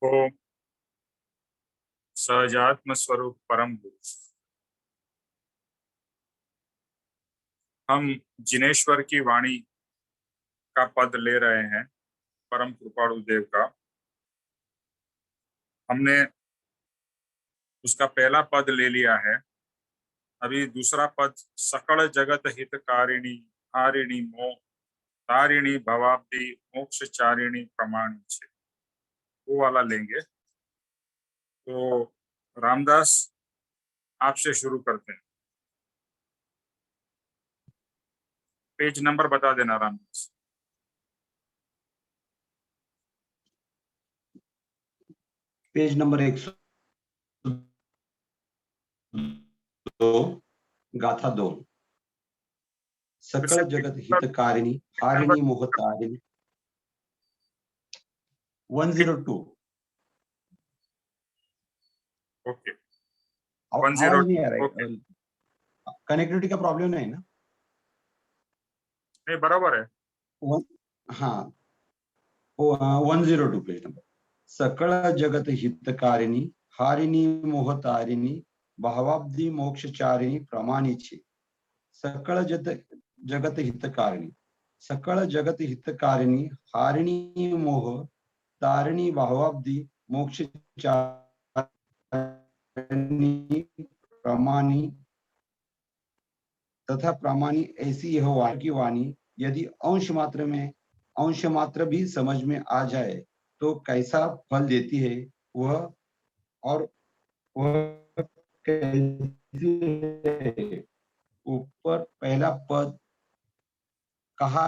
ओम सहजात्म स्वरूप परम गुरु। हम जिनेश्वर की वाणी का पद ले रहे हैं, परम कृपाणु देव का। हमने उसका पहला पद ले लिया है। अभी दूसरा पद सकल जगत हितकारिणी हारिणी मोह तारिणी भवाब्दी मोक्ष चारिणी प्रमाणी छे, वो वाला लेंगे। तो रामदास, आपसे शुरू करते हैं। पेज नंबर बता देना रामदास। पेज नंबर 102, गाथा 2। सकल जगत हितकारिणी हारिणी मोहतारिणी 102। ओके, आवाज नहीं आ रहा ओके, है। कनेक्टिविटी का प्रॉब्लम नहीं ना? नहीं, बराबर है। हाँ, 102 पेज नंबर। सकल जगत हितकारिणी हारिणी मोहतारिणी भावाब्दी मोक्षचारिणी प्रमाणी छे। सकल जगत हितकारिणी, सकल जगत हितकारिणी हारिणी मोह तारिणी भावाब्दी मोक्षचारिणी प्रमाणी तथा प्रमाणी ऐसी यह वाणी की वाणी यदि अंश मात्र भी समझ में आ जाए तो कैसा फल देती है वह, और वह कैसी है। ऊपर पहला पद कहा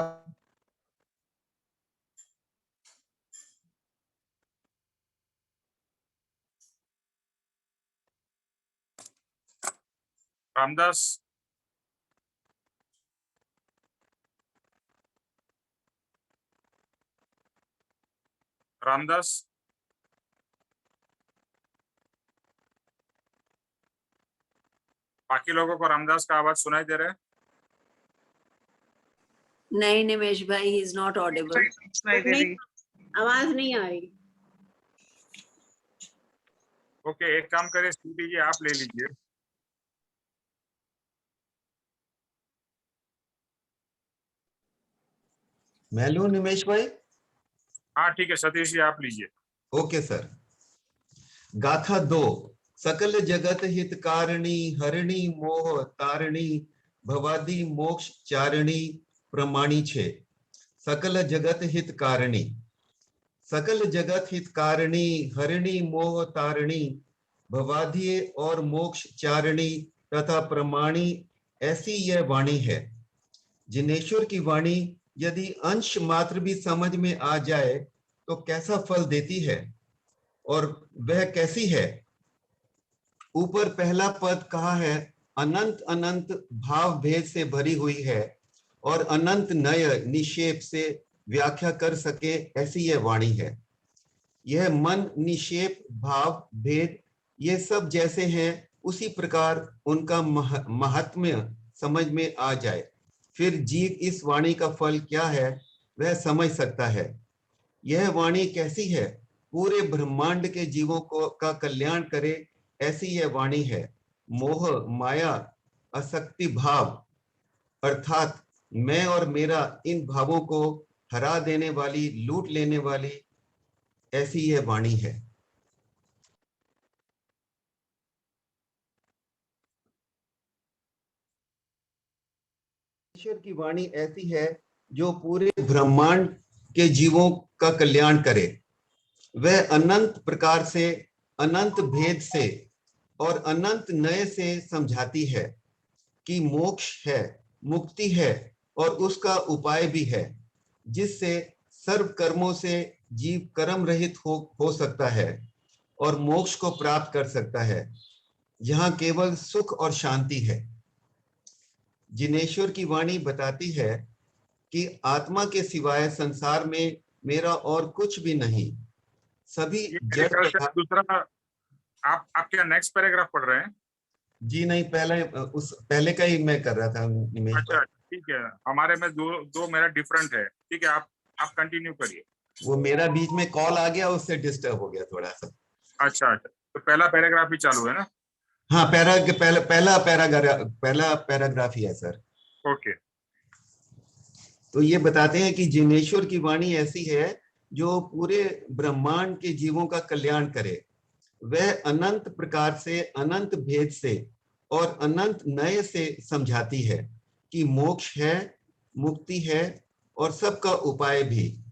रामदास, रामदास, बाकी लोगों को रामदास का आवाज सुनाई दे रहा है? नहीं निमेश भाई, ही इज नॉट ऑडिबल। आवाज नहीं आ रही। ओके, एक काम करें, सीटी जी आप ले लीजिए। मैं लूं निमेश भाई? हाँ ठीक है, सतीश जी आप लीजिए। Okay sir. गाथा 2। सकल जगत हितकारिणी हरिणी मोह तारिणी भवादी मोक्ष चारिणी प्रमाणी छे। सकल जगत हितकारिणी, सकल जगत हितकारिणी हरिणी मोह तारिणी भवादी और मोक्ष चारिणी तथा प्रमाणी ऐसी यह वाणी है। जिनेश्वर की वाणी यदि अंश मात्र भी समझ में आ जाए तो कैसा फल देती है, और वह कैसी है। ऊपर पहला पद कहा है, अनंत अनंत भाव भेद से भरी हुई है और अनंत नय निक्षेप से व्याख्या कर सके ऐसी यह वाणी है। यह मन निक्षेप भाव भेद ये सब जैसे हैं उसी प्रकार उनका महात्म्य समझ में आ जाए, फिर जीव इस वाणी का फल क्या है वह समझ सकता है। यह वाणी कैसी है, पूरे ब्रह्मांड के जीवों को का कल्याण करे ऐसी यह वाणी है। मोह माया असक्ति भाव अर्थात मैं और मेरा इन भावों को हरा देने वाली, लूट लेने वाली ऐसी यह वाणी है। ईश्वर की वाणी ऐसी है जो पूरे ब्रह्मांड के जीवों का कल्याण करे। वह अनंत प्रकार से, अनंत भेद से और अनंत नय से समझाती है कि मोक्ष है, मुक्ति है और उसका उपाय भी है, जिससे सर्व कर्मों से जीव कर्म रहित हो सकता है और मोक्ष को प्राप्त कर सकता है, जहां केवल सुख और शांति है। जिनेश्वर की वाणी बताती है कि आत्मा के सिवाय संसार में मेरा और कुछ भी नहीं। सभी जड़ दूसरा, आप क्या नेक्स्ट पैराग्राफ पढ़ रहे हैं? जी नहीं, पहले का ही मैं कर रहा था निमेश। अच्छा ठीक है, हमारे में दो मेरा डिफरेंट है। ठीक है, आप कंटिन्यू करिए। वो मेरा बीच में कॉल आ गया, उससे डिस्टर्ब हो गया थोड़ा सा। अच्छा अच्छा, तो पहला पैराग्राफ ही चालू है ना? हाँ, पहला पैराग्राफ ही है सर। ओके। तो ये बताते हैं कि जिनेश्वर की वाणी ऐसी है जो पूरे ब्रह्मांड के जीवों का कल्याण करे। वह अनंत प्रकार से, अनंत भेद से और अनंत नए से समझाती है कि मोक्ष है, मुक्ति है और सबका उपाय भी,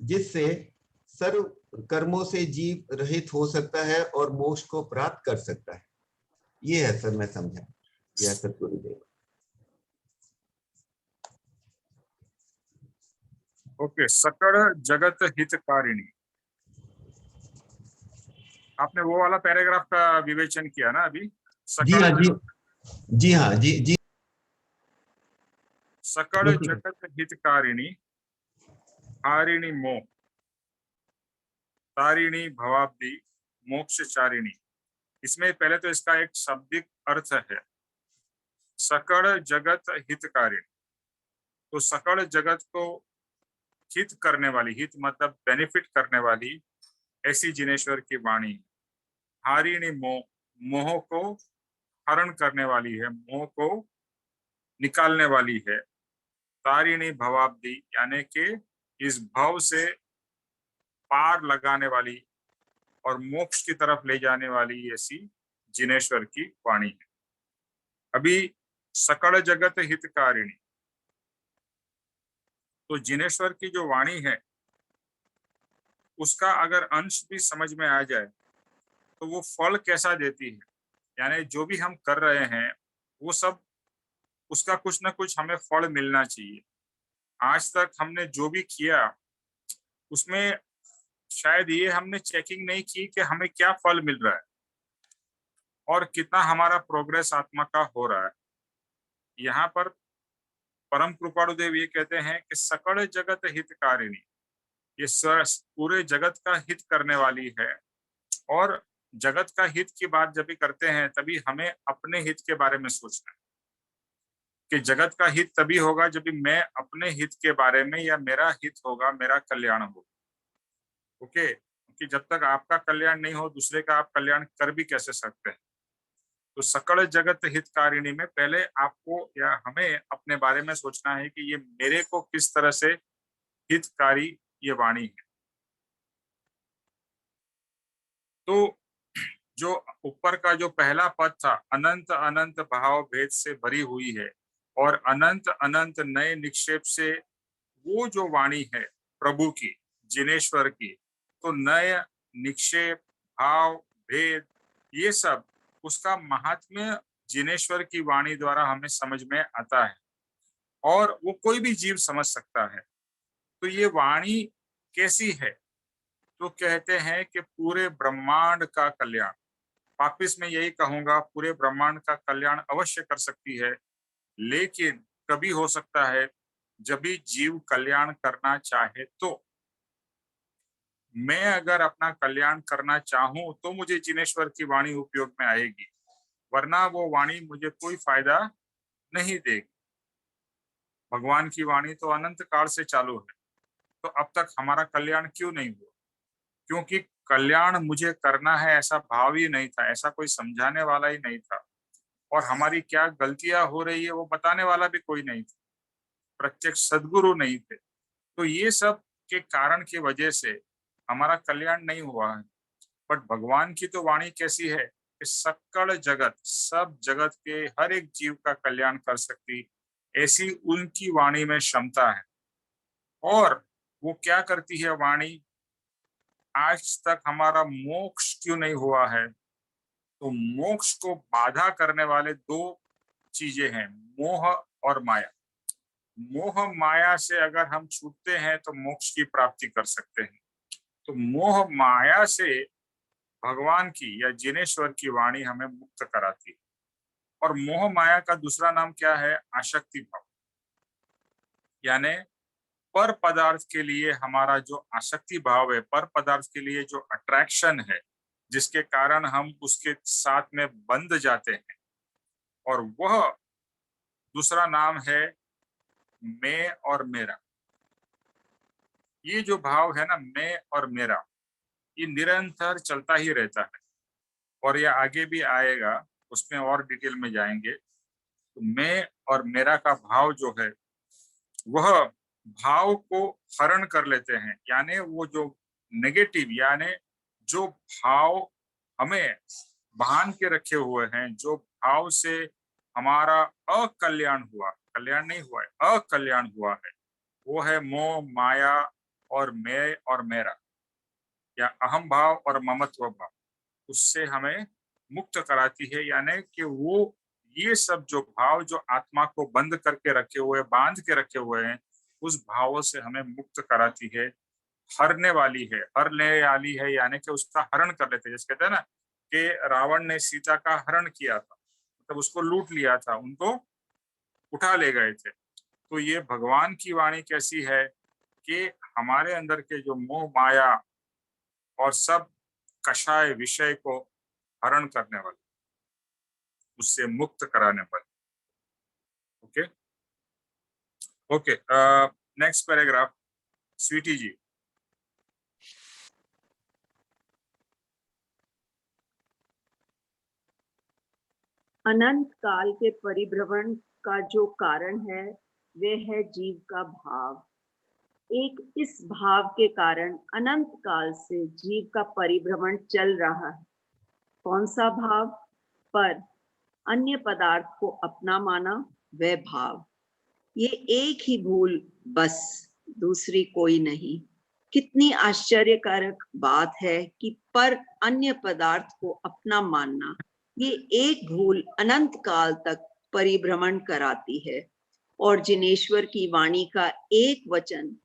जिससे सर्व कर्मों से जीव रहित हो सकता है और मोक्ष को प्राप्त कर सकता है। ये है सर, मैं समझा। यह सतगुरुदेव। ओके, सकल जगत हितकारिणी, आपने वो वाला पैराग्राफ का विवेचन किया ना अभी? जी हाँ, सकल जी जी हाँ, जी जी। सकल जगत हितकारिणी हारिणी मोह तारिणी भवाब्दी मोक्षचारिणी। इसमें पहले तो इसका एक शाब्दिक अर्थ है, सकल जगत हितकारिणी। तो सकल जगत को हित करने वाली, हित मतलब बेनिफिट करने वाली, ऐसी जिनेश्वर की वाणी। हारिणी मोह, मोह को हरण करने वाली है, मोह को निकालने वाली है। तारिणी भवाब्दी, यानी कि इस भव से पार लगाने वाली और मोक्ष की तरफ ले जाने वाली ऐसी जिनेश्वर की वाणी है। अभी सकल जगत हितकारिणी, तो जिनेश्वर की जो वाणी है उसका अगर अंश भी समझ में आ जाए तो वो फल कैसा देती है, यानी जो भी हम कर रहे हैं वो सब उसका कुछ ना कुछ हमें फल मिलना चाहिए। आज तक हमने जो भी किया उसमें शायद ये हमने चेकिंग नहीं की कि हमें क्या फल मिल रहा है और कितना हमारा प्रोग्रेस आत्मा का हो रहा है। यहाँ पर परम कृपाणुदेव ये कहते हैं कि सकल जगत हितकारिणी, ये पूरे जगत का हित करने वाली है। और जगत का हित की बात जब भी करते हैं तभी हमें अपने हित के बारे में सोचना है कि जगत का हित तभी होगा जब भी मैं अपने हित के बारे में, या मेरा हित होगा, मेरा कल्याण होगा। ओके, क्योंकि जब तक आपका कल्याण नहीं हो दूसरे का आप कल्याण कर भी कैसे सकते हैं। तो सकल जगत हितकारिणी में पहले आपको या हमें अपने बारे में सोचना है कि ये मेरे को किस तरह से हितकारी ये वाणी है। तो जो ऊपर का जो पहला पद था, अनंत अनंत भाव भेद से भरी हुई है और अनंत अनंत नए निक्षेप से, वो जो वाणी है प्रभु की, जिनेश्वर की, तो नए निक्षेप, भाव, भेद, ये सब उसका महात्म्य जिनेश्वर की वाणी द्वारा हमें समझ में आता है और वो कोई भी जीव समझ सकता है। तो ये वाणी कैसी है? तो कहते हैं कि पूरे ब्रह्मांड का कल्याण, वापिस मैं यही कहूंगा, पूरे ब्रह्मांड का कल्याण अवश्य कर सकती है, लेकिन कभी हो सकता है जब भी जीव कल्याण करना चाहे। तो मैं अगर अपना कल्याण करना चाहूं तो मुझे जिनेश्वर की वाणी उपयोग में आएगी, वरना वो वाणी मुझे कोई फायदा नहीं देगी। भगवान की वाणी तो अनंत काल से चालू है, तो अब तक हमारा कल्याण क्यों नहीं हुआ? क्योंकि कल्याण मुझे करना है ऐसा भाव ही नहीं था, ऐसा कोई समझाने वाला ही नहीं था, और हमारी क्या गलतियां हो रही है वो बताने वाला भी कोई नहीं था, प्रत्यक्ष सदगुरु नहीं थे। तो ये सब के कारण की वजह से हमारा कल्याण नहीं हुआ है। बट भगवान की तो वाणी कैसी है कि सकल जगत, सब जगत के हर एक जीव का कल्याण कर सकती, ऐसी उनकी वाणी में क्षमता है। और वो क्या करती है वाणी? आज तक हमारा मोक्ष क्यों नहीं हुआ है? तो मोक्ष को बाधा करने वाले दो चीजें हैं, मोह और माया। मोह माया से अगर हम छूटते हैं तो मोक्ष की प्राप्ति कर सकते हैं। तो मोह माया से भगवान की या जिनेश्वर की वाणी हमें मुक्त कराती है। और मोह माया का दूसरा नाम क्या है? आसक्ति भाव। यानी पर पदार्थ के लिए हमारा जो आसक्ति भाव है, पर पदार्थ के लिए जो अट्रैक्शन है, जिसके कारण हम उसके साथ में बंध जाते हैं, और वह दूसरा नाम है मैं और मेरा। ये जो भाव है ना, मैं और मेरा, ये निरंतर चलता ही रहता है और ये आगे भी आएगा, उसमें और डिटेल में जाएंगे। तो मैं और मेरा का भाव जो है वह भाव को हरण कर लेते हैं, यानी वो जो नेगेटिव, यानी जो भाव हमें बांध के रखे हुए हैं, जो भाव से हमारा अकल्याण हुआ, कल्याण नहीं हुआ है, अकल्याण हुआ है, वो है मोह, माया और मैं और मेरा, या अहम भाव और ममत्व भाव। उससे हमें मुक्त कराती है, यानी कि वो ये सब जो भाव जो आत्मा को बंद करके रखे हुए, बांध के रखे हुए हैं, उस भावों से हमें मुक्त कराती है, हरने वाली है, हरने वाली है, यानी कि उसका हरण कर लेते हैं। जैसे कहते हैं ना कि रावण ने सीता का हरण किया था, मतलब उसको लूट लिया था, उनको उठा ले गए थे। तो ये भगवान की वाणी कैसी है कि हमारे अंदर के जो मोह, माया और सब कषाय विषय को हरण करने वाले, उससे मुक्त कराने वाले। Okay okay, next paragraph, Sweety ji. अनंत काल के परिभ्रमण का जो कारण है वह है जीव का भाव। एक इस भाव के कारण अनंत काल से जीव का परिभ्रमण चल रहा है। कौन सा भाव? पर अन्य पदार्थ को अपना माना वह भाव। ये एक ही भूल, बस, दूसरी कोई नहीं। कितनी आश्चर्यकारक बात है कि पर अन्य पदार्थ को अपना मानना, ये एक भूल अनंत काल तक परिभ्रमण कराती है। और जिनेश्वर की वाणी का एक वचन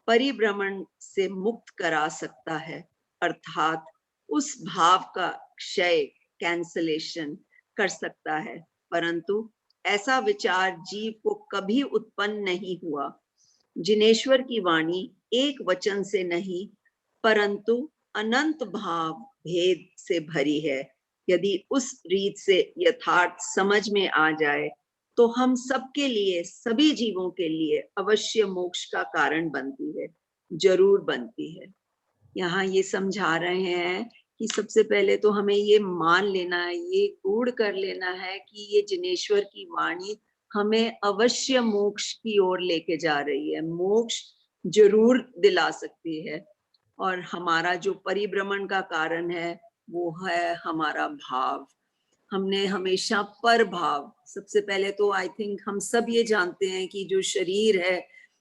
परिभ्रमण से मुक्त करा सकता है, अर्थात उस भाव का क्षय, कैंसलेशन कर सकता है। परंतु ऐसा विचार जीव को कभी उत्पन्न नहीं हुआ। जिनेश्वर की वाणी एक वचन से नहीं, परंतु अनंत भाव भेद से भरी है। यदि उस रीत से यथार्थ समझ में आ जाए तो हम सबके लिए, सभी जीवों के लिए अवश्य मोक्ष का कारण बनती है, जरूर बनती है। यहाँ ये समझा रहे हैं कि सबसे पहले तो हमें ये मान लेना है, ये गूढ़ कर लेना है कि ये जिनेश्वर की वाणी हमें अवश्य मोक्ष की ओर लेके जा रही है, मोक्ष जरूर दिला सकती है। और हमारा जो परिभ्रमण का कारण है वो है हमारा भाव। हमने हमेशा पर भाव, सबसे पहले तो आई थिंक हम सब ये जानते हैं कि जो शरीर है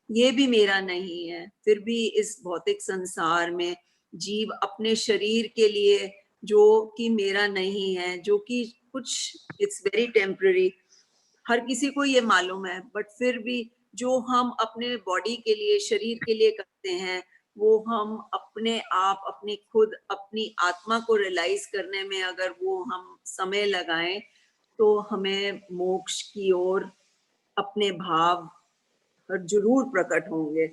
ये भी मेरा नहीं है, फिर भी इस भौतिक संसार में जीव अपने शरीर के लिए, जो कि मेरा नहीं है, जो कि कुछ इट्स वेरी टेम्पररी, हर किसी को ये मालूम है, बट फिर भी जो हम अपने बॉडी के लिए, शरीर के लिए करते हैं, वो हम अपने आप, अपनी खुद, अपनी आत्मा को रियलाइज करने में अगर वो हम समय लगाएं तो हमें मोक्ष की ओर अपने भाव जरूर प्रकट होंगे।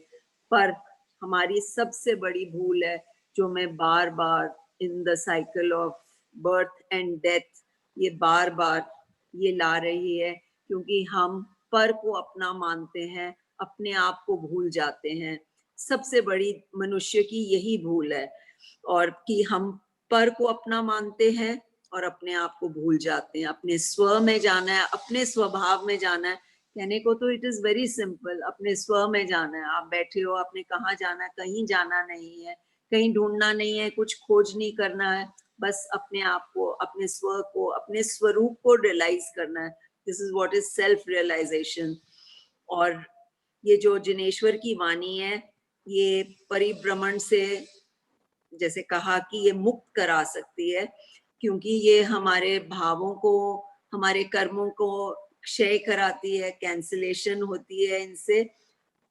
पर हमारी सबसे बड़ी भूल है, जो मैं बार बार in the cycle of birth and death ये बार बार ये ला रही है, क्योंकि हम पर को अपना मानते हैं, अपने आप को भूल जाते हैं। सबसे बड़ी मनुष्य की यही भूल है, और कि हम पर को अपना मानते हैं और अपने आप को भूल जाते हैं। अपने स्व में जाना है, अपने स्वभाव में जाना है। कहने को तो इट इज वेरी सिंपल, अपने स्व में जाना है। आप बैठे हो, आपने कहाँ जाना है? कहीं जाना नहीं है, कहीं ढूंढना नहीं है, कुछ खोज नहीं करना है, बस अपने आप को, अपने स्व को, अपने स्वरूप को रियलाइज करना है। This is what is self realisation. और ये जो जिनेश्वर की वाणी है, ये परिभ्रमण से, जैसे कहा कि ये मुक्त करा सकती है, क्योंकि ये हमारे भावों को, हमारे कर्मों को क्षय कराती है, कैंसिलेशन होती है इनसे।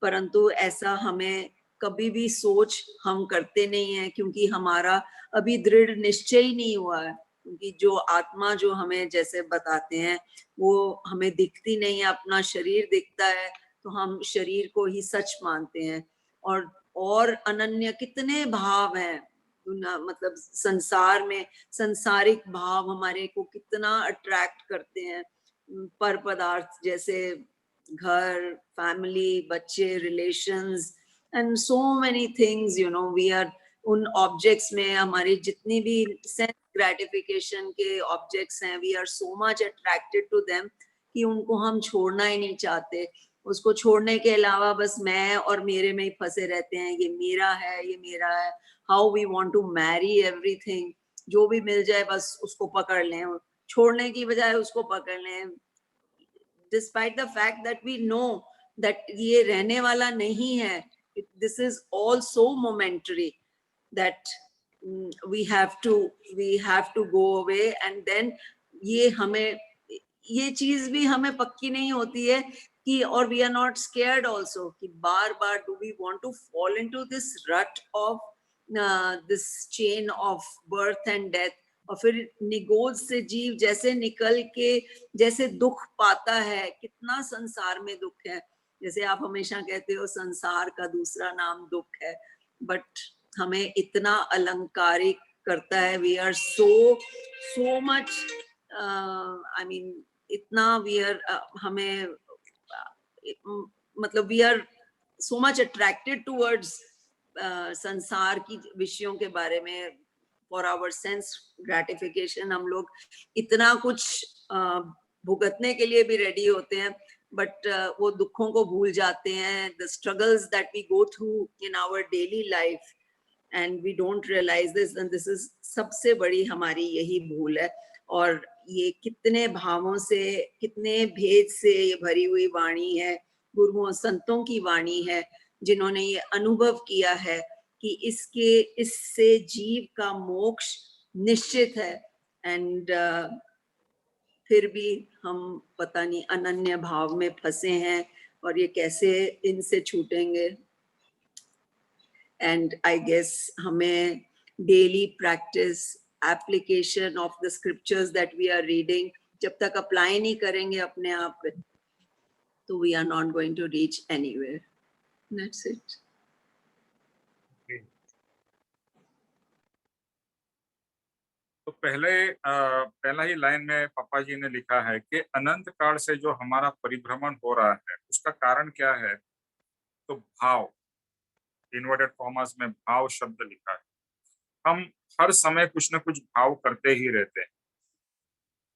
परंतु ऐसा हमें कभी भी सोच हम करते नहीं है, क्योंकि हमारा अभी दृढ़ निश्चय ही नहीं हुआ है। क्योंकि जो आत्मा जो हमें जैसे बताते हैं वो हमें दिखती नहीं है, अपना शरीर दिखता है तो हम शरीर को ही सच मानते हैं। और अनन्य कितने भाव हैं, मतलब संसार में संसारिक भाव हमारे को कितना अट्रैक्ट करते हैं। पर पदार्थ जैसे घर, फैमिली, बच्चे, relations, and so many things, you know, we are उन ऑब्जेक्ट्स में हमारी जितनी भी सेंस ग्रेटिफिकेशन के ऑब्जेक्ट्स हैं, we are so much attracted to them कि उनको हम छोड़ना ही नहीं चाहते। उसको छोड़ने के अलावा बस मैं और मेरे में ही फंसे रहते हैं, ये मेरा है, ये मेरा है। How we want to marry everything, जो भी मिल जाए बस उसको पकड़ लें, छोड़ने की बजाय उसको पकड़ लें, despite the fact that we know that ये रहने वाला नहीं है। This is all so momentary that we have to go away, and then ये चीज भी हमें पक्की नहीं होती है कि, और we are not scared also कि बार बार do we want to fall into this rut of this chain of birth and death, और फिर निगोज से जीव जैसे निकल के जैसे दुख पाता है। कितना संसार में दुख है, जैसे आप हमेशा कहते हो संसार का दूसरा नाम दुख है, बट हमें इतना अलंकारिक करता है। We are so much, I mean इतना वी आर हमें मतलब we are so much attracted towards संसार की विषयों के बारे में। फॉर आवर सेंस ग्रेटिफिकेशन हम लोग इतना कुछ भुगतने के लिए भी रेडी होते हैं, बट वो दुखों को भूल जाते हैं, the struggles that we go through in our daily life, and we don't realize this, and this is सबसे बड़ी हमारी यही भूल है। और ये कितने भावों से, कितने भेद से ये भरी हुई वाणी है, गुरुओं संतों की वाणी है, जिन्होंने ये अनुभव किया है कि इससे जीव का मोक्ष निश्चित है। एंड फिर भी हम पता नहीं अनन्य भाव में फंसे हैं, और ये कैसे इनसे छूटेंगे। And I guess हमें daily practice application of the scriptures that we are reading, जब तक apply नहीं करेंगे अपने आप पे, तो we are not going to reach anywhere. That's it. तो पहला ही लाइन में पापा जी ने लिखा है कि अनंत काल से जो हमारा परिभ्रमण हो रहा है उसका कारण क्या है, तो भाव, इन्वर्टेड कॉमास में भाव शब्द लिखा है। हम हर समय कुछ न कुछ भाव करते ही रहते हैं।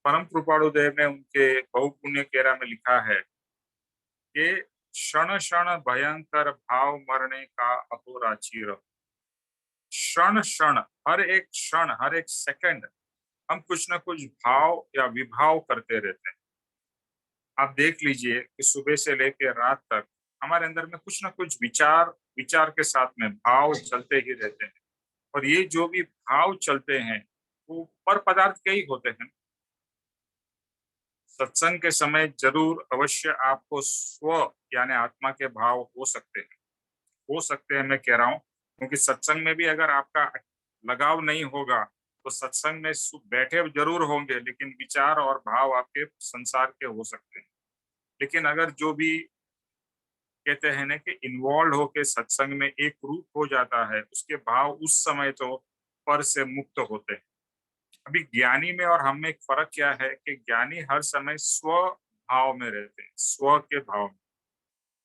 परम कृपाणु देव ने उनके बहुपुण्य केरा में लिखा है कि क्षण क्षण भयंकर भाव मरने का अहोराचिर। क्षण क्षण, हर एक क्षण, हर एक सेकंड हम कुछ न कुछ भाव या विभाव करते रहते हैं। आप देख लीजिए कि सुबह से लेकर रात तक हमारे अंदर में कुछ न कुछ विचार के साथ में भाव चलते ही रहते हैं, और ये जो भी भाव चलते हैं वो पर पदार्थ के ही होते हैं। सत्संग के समय जरूर अवश्य आपको स्व यानी आत्मा के भाव हो सकते हैं मैं कह रहा हूँ, क्योंकि सत्संग में भी अगर आपका लगाव नहीं होगा तो सत्संग में बैठे जरूर होंगे, लेकिन विचार और भाव आपके संसार के हो सकते हैं। लेकिन अगर जो भी कहते हैं ना कि इन्वॉल्व होके सत्संग में एक रूप हो जाता है, उसके भाव उस समय तो पर से मुक्त होते हैं। अभी ज्ञानी में और हम में एक फर्क क्या है कि ज्ञानी हर समय स्व भाव में रहते हैं, स्व के भाव में,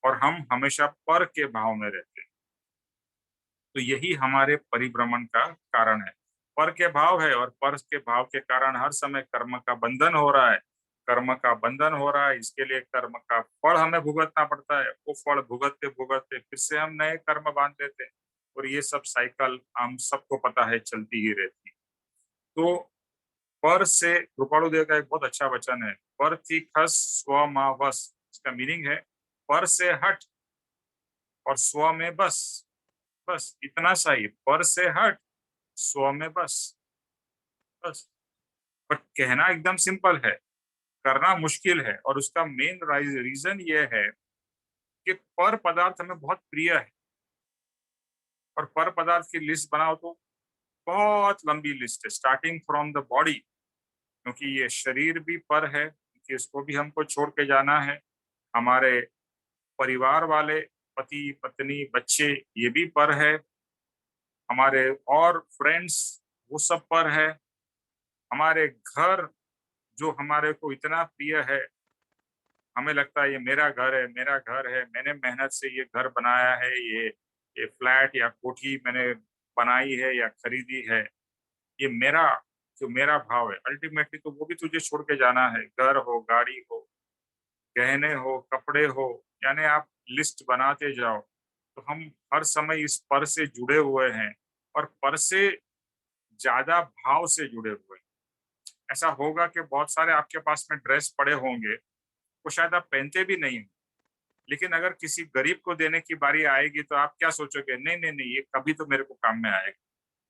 और हम हमेशा पर के भाव में रहते हैं। तो यही हमारे परिभ्रमण का कारण है। पर के भाव है, और पर के भाव के कारण हर समय कर्म का बंधन हो रहा है। कर्म का बंधन हो रहा है, इसके लिए कर्म का फल हमें भुगतना पड़ता है। वो फल भुगतते भुगतते फिर से हम नए कर्म बांध लेते हैं, और ये सब साइकिल हम सबको पता है चलती ही रहती है। तो पर से, कृपाणुदेव का एक बहुत अच्छा वचन है, पर थी खस स्व मा वस। इसका मीनिंग है पर से हट और स्व में बस, बस इतना सा ही। पर से हट, स्व में बस, बस। बट कहना एकदम सिंपल है, करना मुश्किल है, और उसका मेन रीजन ये है कि पर पदार्थ हमें बहुत प्रिय है, और पर पदार्थ की लिस्ट बनाओ तो बहुत लंबी लिस्ट है, स्टार्टिंग फ्रॉम द बॉडी, क्योंकि ये शरीर भी पर है कि इसको भी हमको छोड़ के जाना है। हमारे परिवार वाले, पति पत्नी बच्चे, ये भी पर है। हमारे और फ्रेंड्स, वो सब पर है। हमारे घर जो हमारे को इतना प्रिय है, हमें लगता है ये मेरा घर है, मेरा घर है, मैंने मेहनत से ये घर बनाया है, ये ये फ्लैट या कोठी मैंने बनाई है या खरीदी है, ये मेरा जो मेरा भाव है, अल्टीमेटली तो वो भी तुझे छोड़ के जाना है। घर हो, गाड़ी हो, गहने हो, कपड़े हो, यानी आप लिस्ट बनाते जाओ। तो हम हर समय इस पर से जुड़े हुए हैं और पर से ज्यादा भाव से जुड़े हुए हैं। ऐसा होगा कि बहुत सारे आपके पास में ड्रेस पड़े होंगे, वो शायद आप पहनते भी नहीं हो, लेकिन अगर किसी गरीब को देने की बारी आएगी तो आप क्या सोचोगे? नहीं नहीं नहीं, ये कभी तो मेरे को काम में आएगा।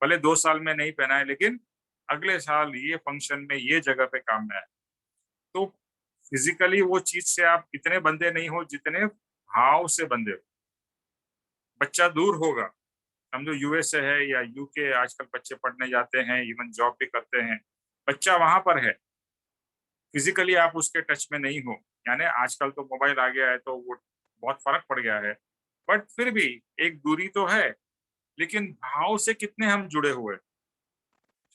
भले 2 साल में नहीं पहना है, लेकिन अगले साल ये फंक्शन में ये जगह पे काम में आए। तो फिजिकली वो चीज से आप इतने बंधे नहीं हो जितने भाव से बंधे हो। बच्चा दूर होगा, समझो यूएस है या यूके, आजकल बच्चे पढ़ने जाते हैं, इवन जॉब भी करते हैं, बच्चा वहां पर है, फिजिकली आप उसके टच में नहीं हो। यानी आजकल तो मोबाइल आ गया है तो वो बहुत फर्क पड़ गया है, बट फिर भी एक दूरी तो है। लेकिन भाव से कितने हम जुड़े हुए हैं।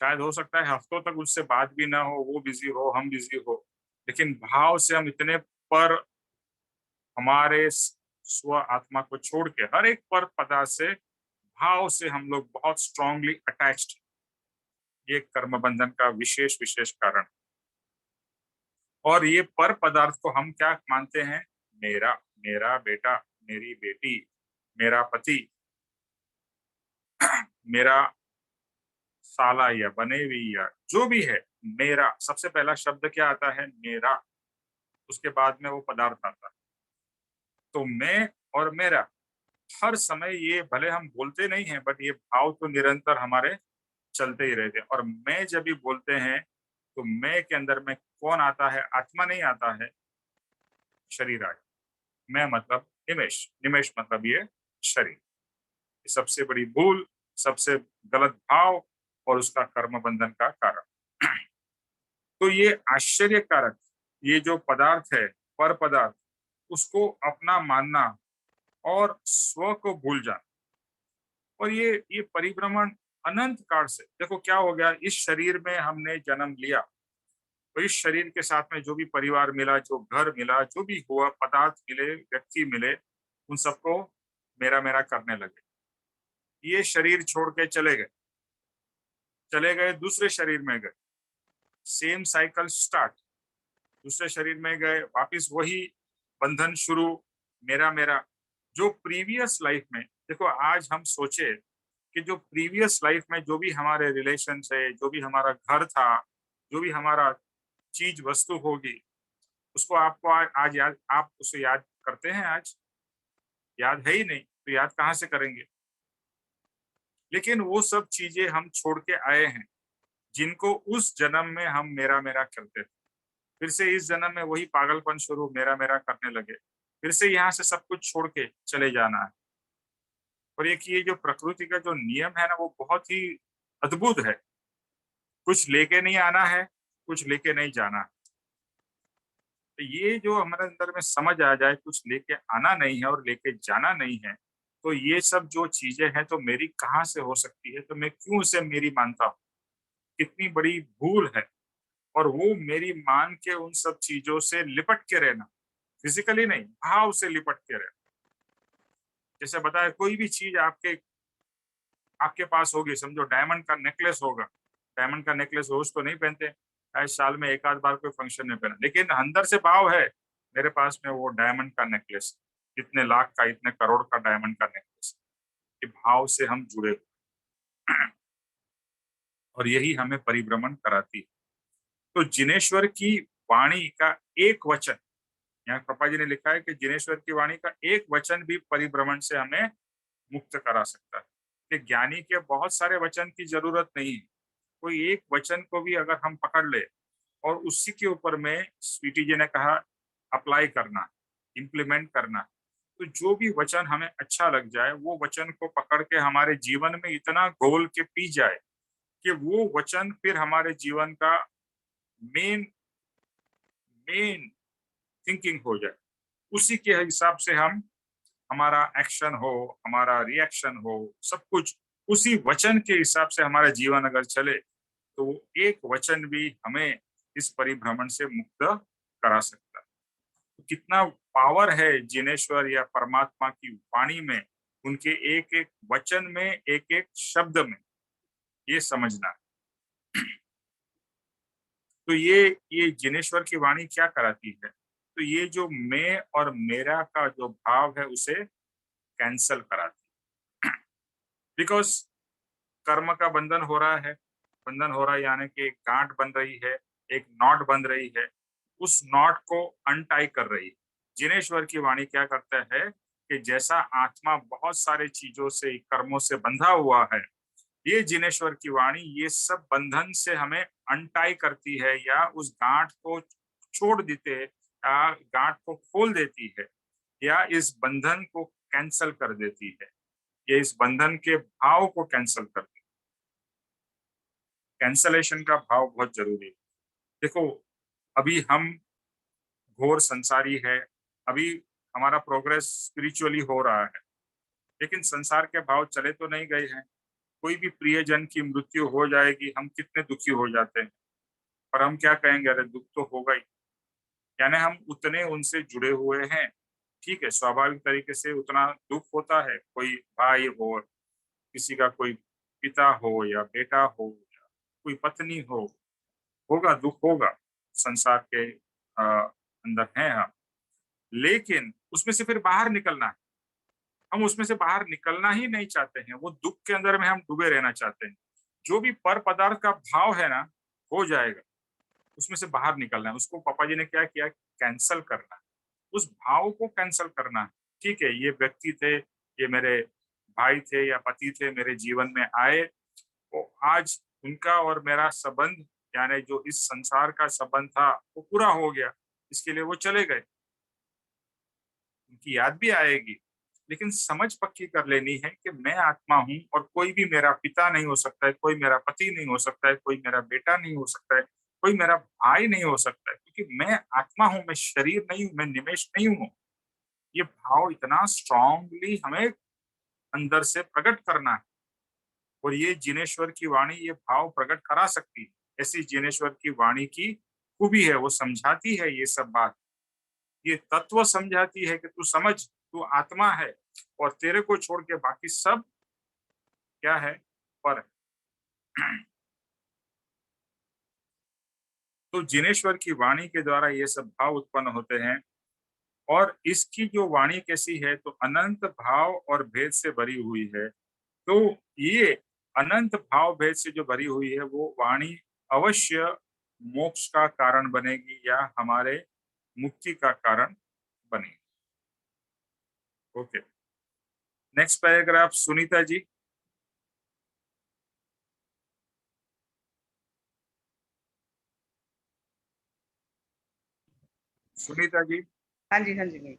शायद हो सकता है हफ्तों तक उससे बात भी ना हो, वो बिजी हो, हम बिजी हो, लेकिन भाव से हम इतने पर, हमारे स्व आत्मा को छोड़ के हर एक पर पदार्थ से, भाव से हम लोग बहुत स्ट्रांगली अटैच्ड। ये कर्म बंधन का विशेष विशेष कारण। और ये पर पदार्थ को हम क्या मानते हैं? मेरा, मेरा बेटा, मेरी बेटी, मेरा पति, मेरा साला या बनेवी या जो भी है, मेरा। सबसे पहला शब्द क्या आता है? मेरा। उसके बाद में वो पदार्थ आता है। तो मैं और मेरा, हर समय ये भले हम बोलते नहीं हैं, बट ये भाव तो निरंतर हमारे चलते ही रहते हैं। और मैं जब भी बोलते हैं तो मैं के अंदर में कौन आता है? आत्मा नहीं आता है, शरीर आ जाता है। मैं मतलब निमेश, निमेश मतलब ये शरीर। ये सबसे बड़ी भूल, सबसे गलत भाव और उसका कर्म बंधन का कारण। तो ये आश्चर्य कारक, ये जो पदार्थ है, पर पदार्थ, उसको अपना मानना और स्व को भूल जाना। और ये परिभ्रमण अनंत काल से, देखो क्या हो गया, इस शरीर में हमने जन्म लिया, तो इस शरीर के साथ में जो भी परिवार मिला, जो घर मिला, जो भी हुआ, पदार्थ मिले, व्यक्ति मिले, उन सबको मेरा मेरा करने लगे। ये शरीर छोड़ के चले गए, दूसरे शरीर में गए, सेम साइकिल स्टार्ट। दूसरे शरीर में गए, वापिस वही बंधन शुरू, मेरा मेरा। जो प्रीवियस लाइफ में, देखो आज हम सोचे कि जो प्रीवियस लाइफ में जो भी हमारे रिलेशन है, जो भी हमारा घर था, जो भी हमारा चीज वस्तु होगी, उसको आपको आज याद, आप उसे याद करते हैं? आज याद है ही नहीं, तो याद कहाँ से करेंगे? लेकिन वो सब चीजें हम छोड़ के आए हैं, जिनको उस जन्म में हम मेरा मेरा करते थे। फिर से इस जन्म में वही पागलपन शुरू, मेरा मेरा करने लगे। फिर से यहाँ से सब कुछ छोड़ के चले जाना है। और एक ये जो प्रकृति का जो नियम है ना, वो बहुत ही अद्भुत है। कुछ लेके नहीं आना है, कुछ लेके नहीं जाना है। तो ये जो हमारे अंदर में समझ आ जाए, कुछ लेके आना नहीं है और लेके जाना नहीं है, तो ये सब जो चीजें हैं तो मेरी कहाँ से हो सकती है? तो मैं क्यों उसे मेरी मानता हूँ? कितनी बड़ी भूल है। और वो मेरी मान के उन सब चीजों से लिपट के रहना, फिजिकली नहीं, भाव से लिपट के रहना। जैसे बताया, कोई भी चीज आपके आपके पास होगी, समझो डायमंड का नेकलेस होगा, डायमंड का नेकलेस रोज तो नहीं पहनते, शायद साल में एक आध बार कोई फंक्शन में पहना, लेकिन अंदर से भाव है, मेरे पास में वो डायमंड का नेकलेस, इतने लाख का, इतने करोड़ का डायमंड का नेकलेस। ये भाव से हम जुड़े हुए। और यही हमें परिभ्रमण कराती है। तो जिनेश्वर की वाणी का एक वचन, यहाँ पापा जी ने लिखा है कि जिनेश्वर की वाणी का एक वचन भी परिभ्रमण से हमें मुक्त करा सकता है। कि ज्ञानी के बहुत सारे वचन की जरूरत नहीं है, कोई एक वचन को भी अगर हम पकड़ ले और उसी के ऊपर में, स्वीटी जी ने कहा, अप्लाई करना, इम्प्लीमेंट करना, तो जो भी वचन हमें अच्छा लग जाए, वो वचन को पकड़ के हमारे जीवन में इतना घोल के पी जाए कि वो वचन फिर हमारे जीवन का मेन मेन थिंकिंग हो जाए। उसी के हिसाब से हम, हमारा एक्शन हो, हमारा रिएक्शन हो, सब कुछ उसी वचन के हिसाब से हमारा जीवन अगर चले, तो वो एक वचन भी हमें इस परिभ्रमण से मुक्त करा सकता है। तो कितना पावर है जिनेश्वर या परमात्मा की वाणी में, उनके एक एक वचन में, एक एक शब्द में, ये समझना है। तो ये जिनेश्वर की वाणी क्या कराती है? तो ये जो मैं और मेरा का जो भाव है उसे कैंसल कराती है। बिकॉज कर्म का बंधन हो रहा है, यानी कि एक गांठ बन रही है, एक नॉट बन रही है, उस नॉट को अनटाई कर रही है। जिनेश्वर की वाणी क्या करता है कि जैसा आत्मा बहुत सारे चीजों से, कर्मों से बंधा हुआ है, ये जिनेश्वर की वाणी ये सब बंधन से हमें अनटाई करती है, या उस गांठ को छोड़ देते है, या गांठ को खोल देती है, या इस बंधन को कैंसल कर देती है, या इस बंधन के भाव को कैंसल कर देती है। कैंसलेशन का भाव बहुत जरूरी है। देखो, अभी हम घोर संसारी है, अभी हमारा प्रोग्रेस स्पिरिचुअली हो रहा है, लेकिन संसार के भाव चले तो नहीं गए हैं। कोई भी प्रियजन की मृत्यु हो जाएगी, हम कितने दुखी हो जाते हैं, पर हम क्या कहेंगे, अरे दुख तो होगा ही। यानी हम उतने उनसे जुड़े हुए हैं। ठीक है, स्वाभाविक तरीके से उतना दुख होता है। कोई भाई हो, किसी का कोई पिता हो या बेटा हो, या कोई पत्नी हो, होगा दुख, होगा। संसार के अंदर हैं हम, लेकिन उसमें से फिर बाहर निकलना है। हम उसमें से बाहर निकलना ही नहीं चाहते हैं, वो दुख के अंदर में हम डूबे रहना चाहते हैं। जो भी पर पदार्थ का भाव है ना, हो जाएगा, उसमें से बाहर निकलना है। उसको पापा जी ने क्या किया, कैंसल करना है, उस भाव को कैंसल करना है। ठीक है, ये व्यक्ति थे, ये मेरे भाई थे या पति थे, मेरे जीवन में आए, तो आज उनका और मेरा संबंध, यानी जो इस संसार का संबंध था, वो पूरा हो गया। इसके लिए वो चले गए, उनकी याद भी आएगी, लेकिन समझ पक्की कर लेनी है कि मैं आत्मा हूं, और कोई भी मेरा पिता नहीं हो सकता है, कोई मेरा पति नहीं हो सकता है, कोई मेरा बेटा नहीं हो सकता है, कोई मेरा भाई नहीं हो सकता है, क्योंकि मैं आत्मा हूं, मैं शरीर नहीं हूं, मैं निमेष नहीं हूं। ये भाव इतना स्ट्रांगली हमें अंदर से प्रकट करना है, और ये जिनेश्वर की वाणी ये भाव प्रकट करा सकती है। ऐसी जिनेश्वर की वाणी की खूबी है, वो समझाती है ये सब बात, ये तत्व समझाती है कि तू समझ, तू आत्मा है, और तेरे को छोड़ के बाकी सब क्या है, पर है। तो जिनेश्वर की वाणी के द्वारा ये सब भाव उत्पन्न होते हैं। और इसकी जो वाणी कैसी है, तो अनंत भाव और भेद से भरी हुई है। तो ये अनंत भाव भेद से जो भरी हुई है, वो वाणी अवश्य मोक्ष का कारण बनेगी, या हमारे मुक्ति का कारण बनेगी। Okay, next paragraph Sunita ji. Sunita ji. हाँ जी, हाँ जी, नहीं।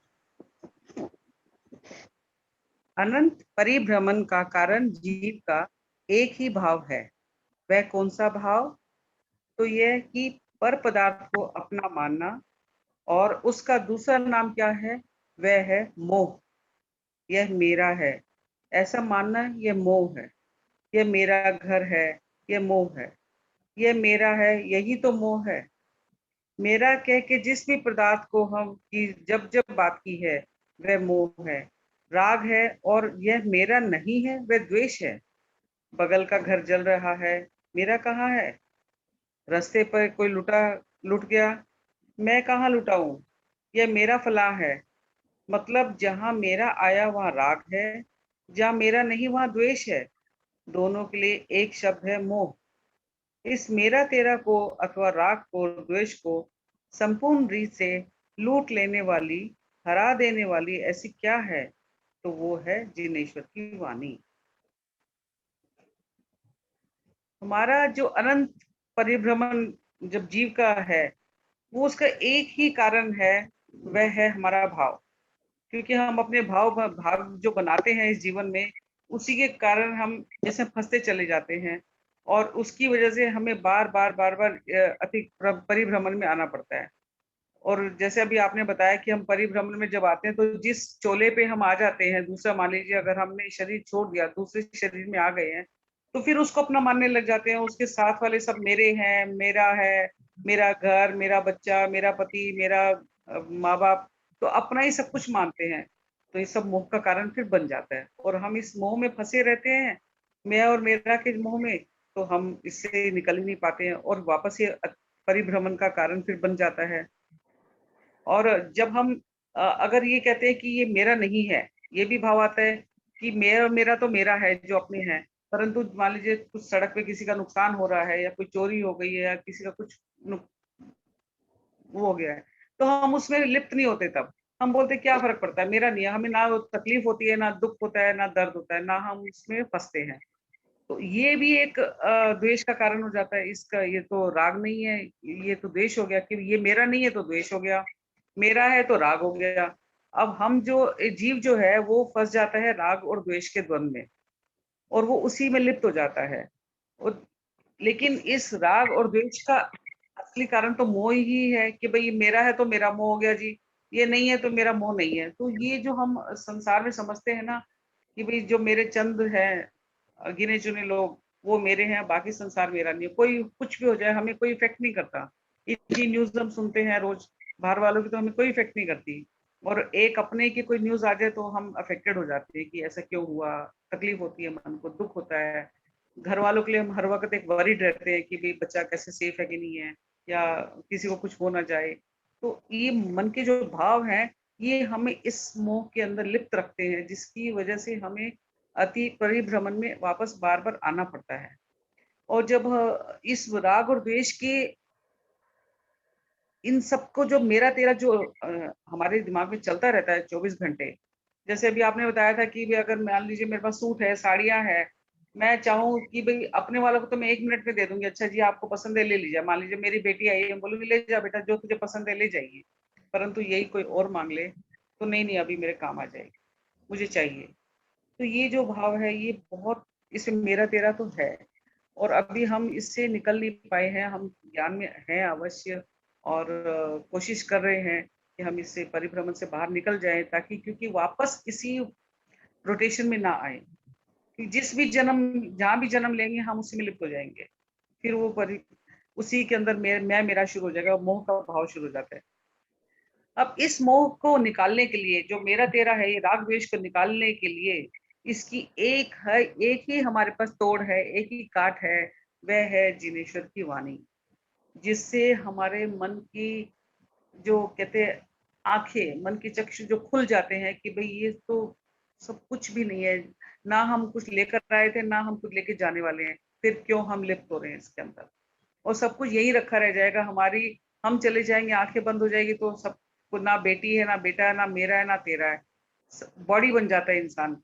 अनंत परिभ्रमण का कारण जीव का एक ही भाव है। वह कौन सा भाव? तो यह कि पर पदार्थ को अपना मानना, और उसका दूसरा नाम क्या है? वह है मोह। यह मेरा है ऐसा मानना, यह मोह है। यह मेरा घर है, यह मोह है। यह मेरा है, यही तो मोह है। मेरा कह के जिस भी पदार्थ को हम की जब जब बात की है, वह मोह है, राग है। और यह मेरा नहीं है, वह द्वेष है। बगल का घर जल रहा है, मेरा कहाँ है? रास्ते पर कोई लुट गया, मैं कहाँ लुटाऊं? यह मेरा फलां है। मतलब जहां मेरा आया वहां राग है, जहां मेरा नहीं वहां द्वेष है। दोनों के लिए एक शब्द है मोह। इस मेरा तेरा को अथवा राग को, द्वेष को संपूर्ण रीत से लूट लेने वाली, हरा देने वाली ऐसी क्या है? तो वो है जिनेश्वर की वाणी। हमारा जो अनंत परिभ्रमण जब जीव का है, वो उसका एक ही कारण है, वह है हमारा भाव। क्योंकि हम अपने भाव जो बनाते हैं इस जीवन में, उसी के कारण हम जैसे फंसते चले जाते हैं, और उसकी वजह से हमें बार बार अति परिभ्रमण में आना पड़ता है। और जैसे अभी आपने बताया कि हम परिभ्रमण में जब आते हैं, तो जिस चोले पे हम आ जाते हैं, दूसरा मान लीजिए अगर हमने शरीर छोड़ दिया, दूसरे शरीर में आ गए हैं, तो फिर उसको अपना मानने लग जाते हैं। उसके साथ वाले सब मेरे हैं, मेरा है, मेरा घर, मेरा बच्चा, मेरा पति, मेरा माँ बाप, तो अपना ही सब कुछ मानते हैं। तो ये सब मोह का कारण फिर बन जाता है और हम इस मोह में फंसे रहते हैं, मैं और मेरा के मोह में, तो हम इससे निकल ही नहीं पाते हैं और वापस ये परिभ्रमण का कारण फिर बन जाता है। और जब हम अगर ये कहते हैं कि ये मेरा नहीं है, ये भी भाव आता है कि मेरा मेरा तो मेरा है जो अपने हैं, परंतु मान लीजिए कुछ सड़क पे किसी का नुकसान हो रहा है या कोई चोरी हो गई है या किसी का कुछ वो हो गया है, तो हम उसमें लिप्त नहीं होते तब। हम बोलते क्या फ़र्क पड़ता है, मेरा नहीं है, हमें ना तकलीफ होती है, ना दुःख होता है, ना दर्द होता है, ना हम उसमें फँसते हैं। तो ये भी एक द्वेष का कारण हो जाता है। इसका ये तो राग नहीं है, ये तो द्वेष हो गया कि ये मेरा नहीं है तो द्वेष हो गया, मेरा है तो राग हो गया। अब हम जो जीव जो है वो फँस जाता है राग और द्वेष के द्वंद में और वो उसी में लिप्त हो जाता है। और लेकिन इस राग और द्वेष का असली कारण तो मोह ही है कि भई मेरा है तो मेरा मोह हो गया जी, ये नहीं है तो मेरा मोह नहीं है। तो ये जो हम संसार में समझते हैं ना कि भई जो मेरे चंद हैं गिने-चुने लोग, वो मेरे हैं, बाकी संसार मेरा नहीं है। कोई कुछ भी हो जाए, हमें कोई इफ़ेक्ट नहीं करता। इतनी न्यूज़ हम सुनते हैं रोज़, बाहर वालों की तो हमें कोई इफ़ेक्ट नहीं करती। और एक अपने की कोई न्यूज़ आ जाए तो हम अफ़ेक्टेड हो जाते हैं कि ऐसा क्यों हुआ? तकलीफ़ होती है, मन को दुःख होता है। घर वालों के लिए हम हर वक़्त एक वरीड रहते हैं कि भई बच्चा कैसे सेफ है कि नहीं है या किसी को कुछ हो ना जाए। तो ये मन के जो भाव हैं, ये हमें इस मोह के अंदर लिप्त रखते हैं, जिसकी वजह से हमें अति परिभ्रमण में वापस बार-बार आना पड़ता है। और जब इस राग और द्वेष के इन सबको जो मेरा-तेरा जो हमारे दिमाग में चलता रहता है 24 घंटे। जैसे अभी आपने बताया था कि भई अगर मान लीजिए मेरे पास सूट है, साड़ियाँ हैं, मैं चाहूँ कि भई अपने वालों को तो मैं 1 मिनट में दे दूँगी, अच्छा जी आपको पसंद है ले लीजिए। मान लीजिए मेरी बेटी आई है, मैं बोलूँगी ले जा बेटा जो तुझे पसंद है ले जाइए। परंतु यही कोई और माँग ले, तो नहीं अभी मेरे काम आ जाएगी, मुझे चाहिए। तो ये जो भाव है ये बहुत इसमें मेरा-तेरा तो है। और अभी हम इससे निकल नहीं पाए हैं, हम ज्ञान में हैं अवश्य और कोशिश कर रहे हैं कि हम इससे परिभ्रमण से बाहर निकल जाएँ ताकि क्योंकि वापस इसी रोटेशन में ना आएँ। कि जिस भी जन्म जहाँ भी जन्म लेंगे हम उसी में लिप्त हो जाएँगे। फिर वो उसी के अंदर मैं मेरा शुरू हो जाएगा, मोह का भाव शुरू हो जाता है। अब इस मोह को निकालने के लिए जो मेरा-तेरा है, ये राग-द्वेष को निकालने के लिए इसकी एक ही हमारे पास तोड़ है, एक ही काट है, वह है जिनेश्वर की वाणी। जिससे हमारे मन की जो कहते हैं आँखें, मन के चक्षु जो खुल जाते हैं कि भई ये तो सब कुछ भी नहीं है। ना हम कुछ लेकर आए थे, ना हम कुछ लेके जाने वाले हैं। फिर क्यों हम लिप्त हो रहे हैं इसके अंदर? और सब कुछ यहीं रखा रह जाएगा। हम चले जाएँगे, आँखें बंद हो जाएगी तो सब ना बेटी है, ना बेटा है, ना मेरा है, ना तेरा है। बॉडी बन जाता है इंसान।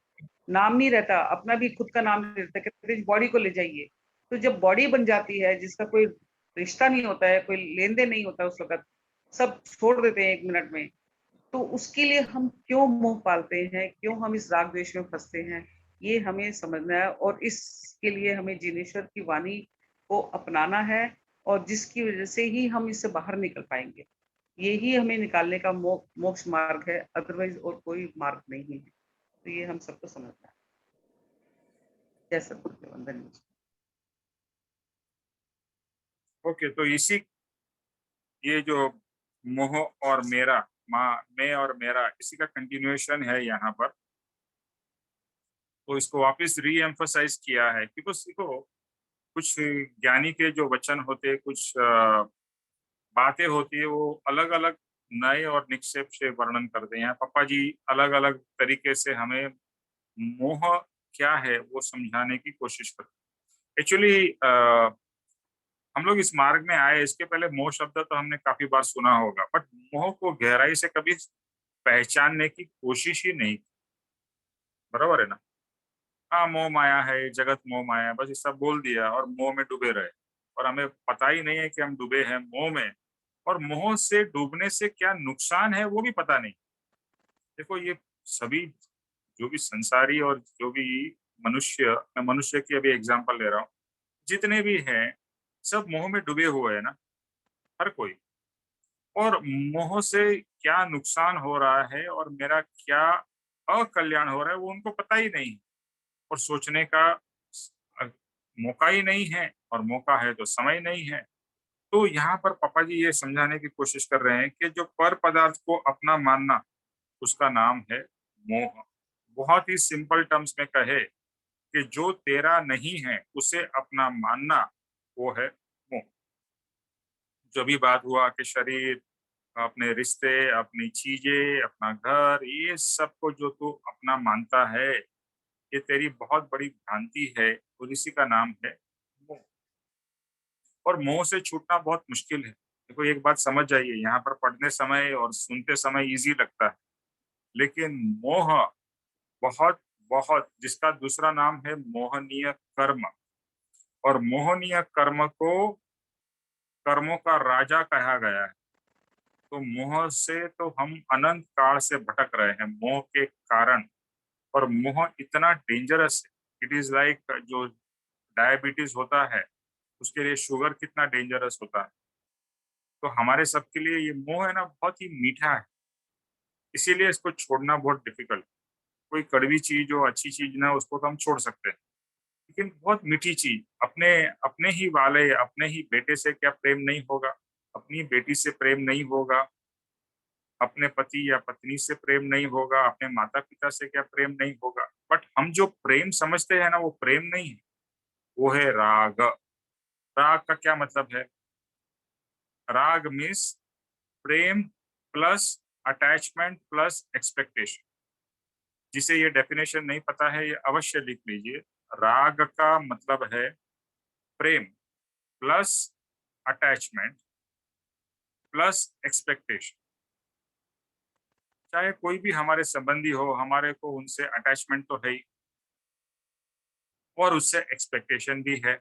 नाम नहीं रहता, अपना भी खुद का नाम नहीं रहता, कहते हैं बॉडी को ले जाइए। तो जब बॉडी बन जाती है, जिसका कोई रिश्ता नहीं होता है, कोई लेन-देन नहीं होता उस वक़्त, सब छोड़ देते हैं 1 मिनट में। तो उसके लिए हम क्यों मोह पालते हैं? क्यों हम इस राग-द्वेष में फँसते हैं? ये हमें समझना है और इसके लिए हमें जिनेश्वर की वाणी को अपनाना है और जिसकी वज़ह से ही हम इससे बाहर निकल पाएँगे। यही हमें निकालने का मोक्ष मार्ग है, अदरवाइज़ और कोई मार्ग नहीं है। तो ये हम सबको समझना है। जय सद्गुरुदेव, वंदन जी। ओके, तो इसी ये जो मोह और मेरा, मैं और मेरा, इसी का कंटिन्यूएशन है यहाँ पर। तो इसको वापस री एम्फसाइज किया है कि बस देखो, कुछ ज्ञानी के जो वचन होते, कुछ बातें होती है, वो अलग अलग नए और निक्षेप से वर्णन करते हैं। पापा जी अलग अलग तरीके से हमें मोह क्या है वो समझाने की कोशिश करते हैं। एक्चुअली हम लोग इस मार्ग में आए, इसके पहले मोह शब्द तो हमने काफी बार सुना होगा, बट मोह को गहराई से कभी पहचानने की कोशिश ही नहीं की। बराबर है ना? हाँ, मोह माया है, जगत मोह माया है, बस ये सब बोल दिया और मोह में डूबे रहे। और हमें पता ही नहीं है कि हम डूबे हैं मोह में, और मोह से डूबने से क्या नुकसान है वो भी पता नहीं। देखो, ये सभी जो भी संसारी और जो भी मनुष्य, मैं मनुष्य की अभी एग्जांपल ले रहा हूँ, जितने भी हैं सब मोह में डूबे हुए हैं ना, हर कोई। और मोह से क्या नुकसान हो रहा है और मेरा क्या अकल्याण हो रहा है वो उनको पता ही नहीं, और सोचने का अ, मौका ही नहीं है, और मौका है तो समय नहीं है। तो यहाँ पर पापा जी ये समझाने की कोशिश कर रहे हैं कि जो पर पदार्थ को अपना मानना, उसका नाम है मोह। बहुत ही सिंपल टर्म्स में कहे कि जो तेरा नहीं है उसे अपना मानना, वो है मोह। जो भी बात हुआ कि शरीर, अपने रिश्ते, अपनी चीजें, अपना घर, ये सब को जो तू अपना मानता है, ये तेरी बहुत बड़ी भ्रांति है और इसी का नाम है मोह। और मोह से छूटना बहुत मुश्किल है। देखो एक बात समझ जाइए, यहाँ पर पढ़ने समय और सुनते समय इजी लगता है, लेकिन मोह बहुत बहुत, जिसका दूसरा नाम है मोहनीय कर्म, और मोहनीय कर्म को कर्मों का राजा कहा गया है। तो मोह से तो हम अनंत काल से भटक रहे हैं मोह के कारण। और मोह इतना डेंजरस है, इट इज लाइक जो डायबिटीज होता है उसके लिए शुगर कितना डेंजरस होता है, तो हमारे सबके लिए ये मोह है ना बहुत ही मीठा है, इसीलिए इसको छोड़ना बहुत डिफिकल्ट। कोई कड़वी चीज हो, अच्छी चीज ना, उसको तो हम छोड़ सकते हैं, लेकिन बहुत मीठी चीज, अपने अपने ही वाले, अपने ही बेटे से क्या प्रेम नहीं होगा, अपनी बेटी से प्रेम नहीं होगा, अपने पति या पत्नी से प्रेम नहीं होगा, अपने माता पिता से क्या प्रेम नहीं होगा। बट हम जो प्रेम समझते हैं ना, वो प्रेम नहीं है, वो है राग। राग का क्या मतलब है? राग मीन्स प्रेम प्लस अटैचमेंट प्लस एक्सपेक्टेशन। जिसे ये डेफिनेशन नहीं पता है, ये अवश्य लिख लीजिए। राग का मतलब है प्रेम प्लस अटैचमेंट प्लस एक्सपेक्टेशन। चाहे कोई भी हमारे संबंधी हो, हमारे को उनसे अटैचमेंट तो है ही, और उससे एक्सपेक्टेशन भी है।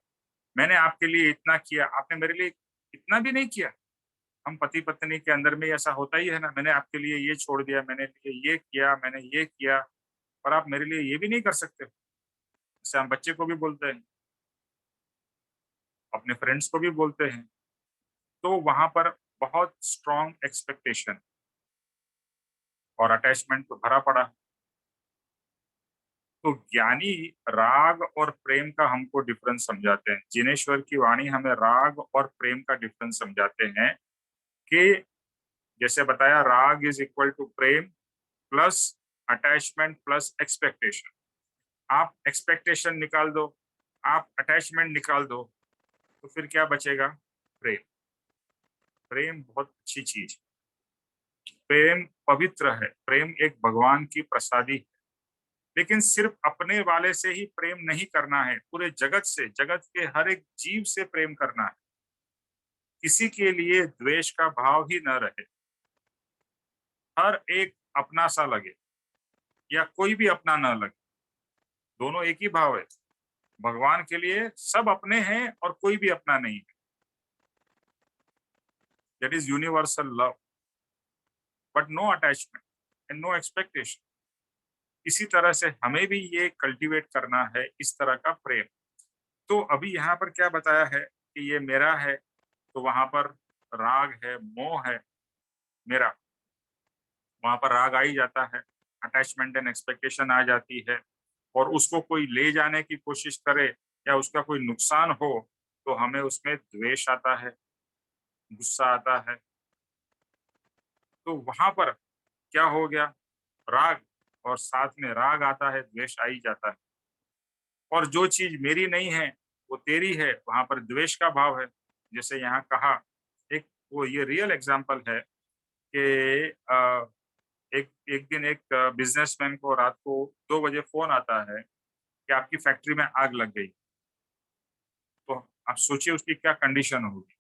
मैंने आपके लिए इतना किया, आपने मेरे लिए इतना भी नहीं किया। हम पति पत्नी के अंदर में ऐसा होता ही है ना, मैंने आपके लिए ये छोड़ दिया, मैंने ये किया, मैंने ये किया, पर आप मेरे लिए ये भी नहीं कर सकते। जैसे हम बच्चे को भी बोलते हैं, अपने फ्रेंड्स को भी बोलते हैं, तो वहां पर बहुत स्ट्रॉन्ग एक्सपेक्टेशन और अटैचमेंट तो भरा पड़ा है। तो ज्ञानी राग और प्रेम का हमको डिफरेंस समझाते हैं। जिनेश्वर की वाणी हमें राग और प्रेम का डिफरेंस समझाते हैं कि जैसे बताया, raag is equal to prem plus attachment plus expectation. आप एक्सपेक्टेशन निकाल दो, आप अटैचमेंट निकाल दो, तो फिर क्या बचेगा? प्रेम। प्रेम बहुत अच्छी चीज, प्रेम पवित्र है, प्रेम एक भगवान की प्रसादी है। लेकिन सिर्फ अपने वाले से ही प्रेम नहीं करना है, पूरे जगत से, जगत के हर एक जीव से प्रेम करना है। किसी के लिए द्वेष का भाव ही न रहे, हर एक अपना सा लगे या कोई भी अपना न लगे, दोनों एक ही भाव है। भगवान के लिए सब अपने हैं और कोई भी अपना नहीं है। That is universal love, but no attachment and no expectation. इसी तरह से हमें भी ये कल्टीवेट करना है, इस तरह का प्रेम। तो अभी यहाँ पर क्या बताया है कि ये मेरा है, तो वहां पर राग है, मोह है मेरा, वहां पर राग आ ही जाता है, अटैचमेंट एंड एक्सपेक्टेशन आ जाती है। और उसको कोई ले जाने की कोशिश करे या उसका कोई नुकसान हो, तो हमें उसमें द्वेष आता है, गुस्सा आता है। तो वहां पर क्या हो गया? राग, और साथ में राग आता है, द्वेष आ ही जाता है। और जो चीज मेरी नहीं है वो तेरी है, वहां पर द्वेष का भाव है। जैसे यहाँ कहा, एक वो ये रियल एग्जांपल है कि एक एक दिन एक बिजनेसमैन को रात को 2 बजे फोन आता है कि आपकी फैक्ट्री में आग लग गई। तो आप सोचिए उसकी क्या कंडीशन होगी।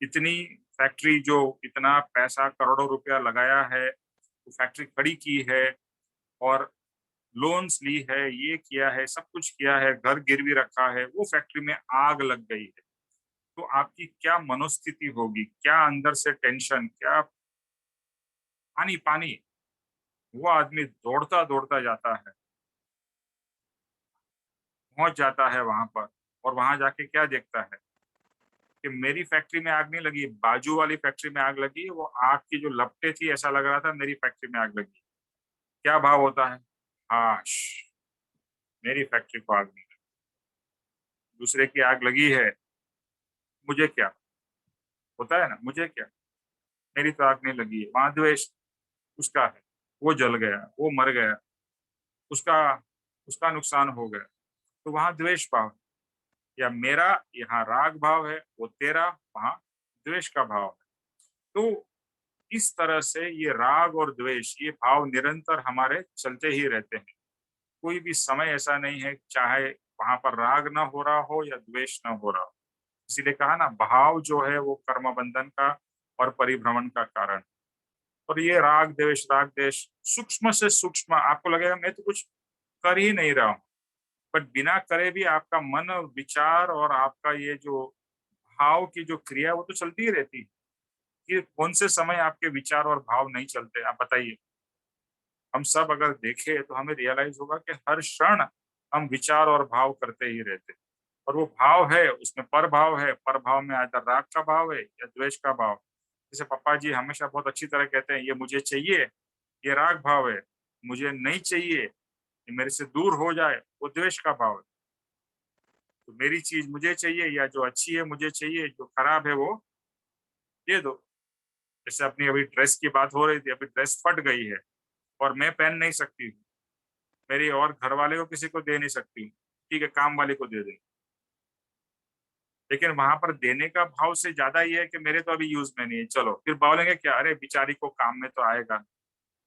इतनी फैक्ट्री, जो इतना पैसा करोड़ों रुपया लगाया है, वो फैक्ट्री खड़ी की है और लोन्स ली है, ये किया है, सब कुछ किया है, घर गिरवी रखा है, वो फैक्ट्री में आग लग गई है। तो आपकी क्या मनोस्थिति होगी, क्या अंदर से टेंशन, क्या पानी पानी। वो आदमी दौड़ता दौड़ता जाता है, पहुंच जाता है वहां पर, और वहां जाके क्या देखता है कि मेरी फैक्ट्री में आग नहीं लगी, बाजू वाली फैक्ट्री में आग लगी है। वो आग की जो लपटें थी, ऐसा लग रहा था मेरी फैक्ट्री में आग लगी। क्या भाव होता है? हाश, मेरी फैक्ट्री को आग नहीं लगी, दूसरे की आग लगी है, मुझे क्या होता है ना, मुझे क्या, मेरी तो आग नहीं लगी है। वहां द्वेष उसका है। वो जल गया, वो मर गया, उसका उसका नुकसान हो गया, तो वहां द्वेष भाव, या मेरा यहाँ राग भाव है, वो तेरा वहां द्वेष का भाव है। तो इस तरह से ये राग और द्वेष, ये भाव निरंतर हमारे चलते ही रहते हैं। कोई भी समय ऐसा नहीं है चाहे वहां पर राग ना हो रहा हो या द्वेष ना हो रहा हो। इसीलिए कहा ना, भाव जो है वो कर्म बंधन का और परिभ्रमण का कारण। और ये राग द्वेष सूक्ष्म से सूक्ष्म, आपको लगेगा मैं तो कुछ कर ही नहीं रहा हूँ, बट बिना करे भी आपका मन और विचार और आपका ये जो भाव की जो क्रिया, वो तो चलती ही रहती है। कि कौन से समय आपके विचार और भाव नहीं चलते, आप बताइए। हम सब अगर देखें तो हमें रियलाइज होगा कि हर क्षण हम विचार और भाव करते ही रहते हैं। और वो भाव है, उसमें पर भाव है, पर भाव में आधा राग का भाव है या द्वेष का भाव। जैसे पापा जी हमेशा बहुत अच्छी तरह कहते हैं, ये मुझे चाहिए, ये राग भाव है, मुझे नहीं चाहिए, ये मेरे से दूर हो जाए, वो द्वेष का भाव है। तो मेरी चीज मुझे चाहिए, या जो अच्छी है मुझे चाहिए, जो खराब है वो दे दो। जैसे अपनी अभी ड्रेस की बात हो रही थी, अभी ड्रेस फट गई है और मैं पहन नहीं सकती हूँ, मेरी और घर वाले को किसी को दे नहीं सकती हूँ, ठीक है काम वाले को दे दे। लेकिन वहां पर देने का भाव से ज्यादा ये है कि मेरे तो अभी यूज में नहीं है, चलो फिर बोलेंगे क्या, अरे बेचारी को काम में तो आएगा,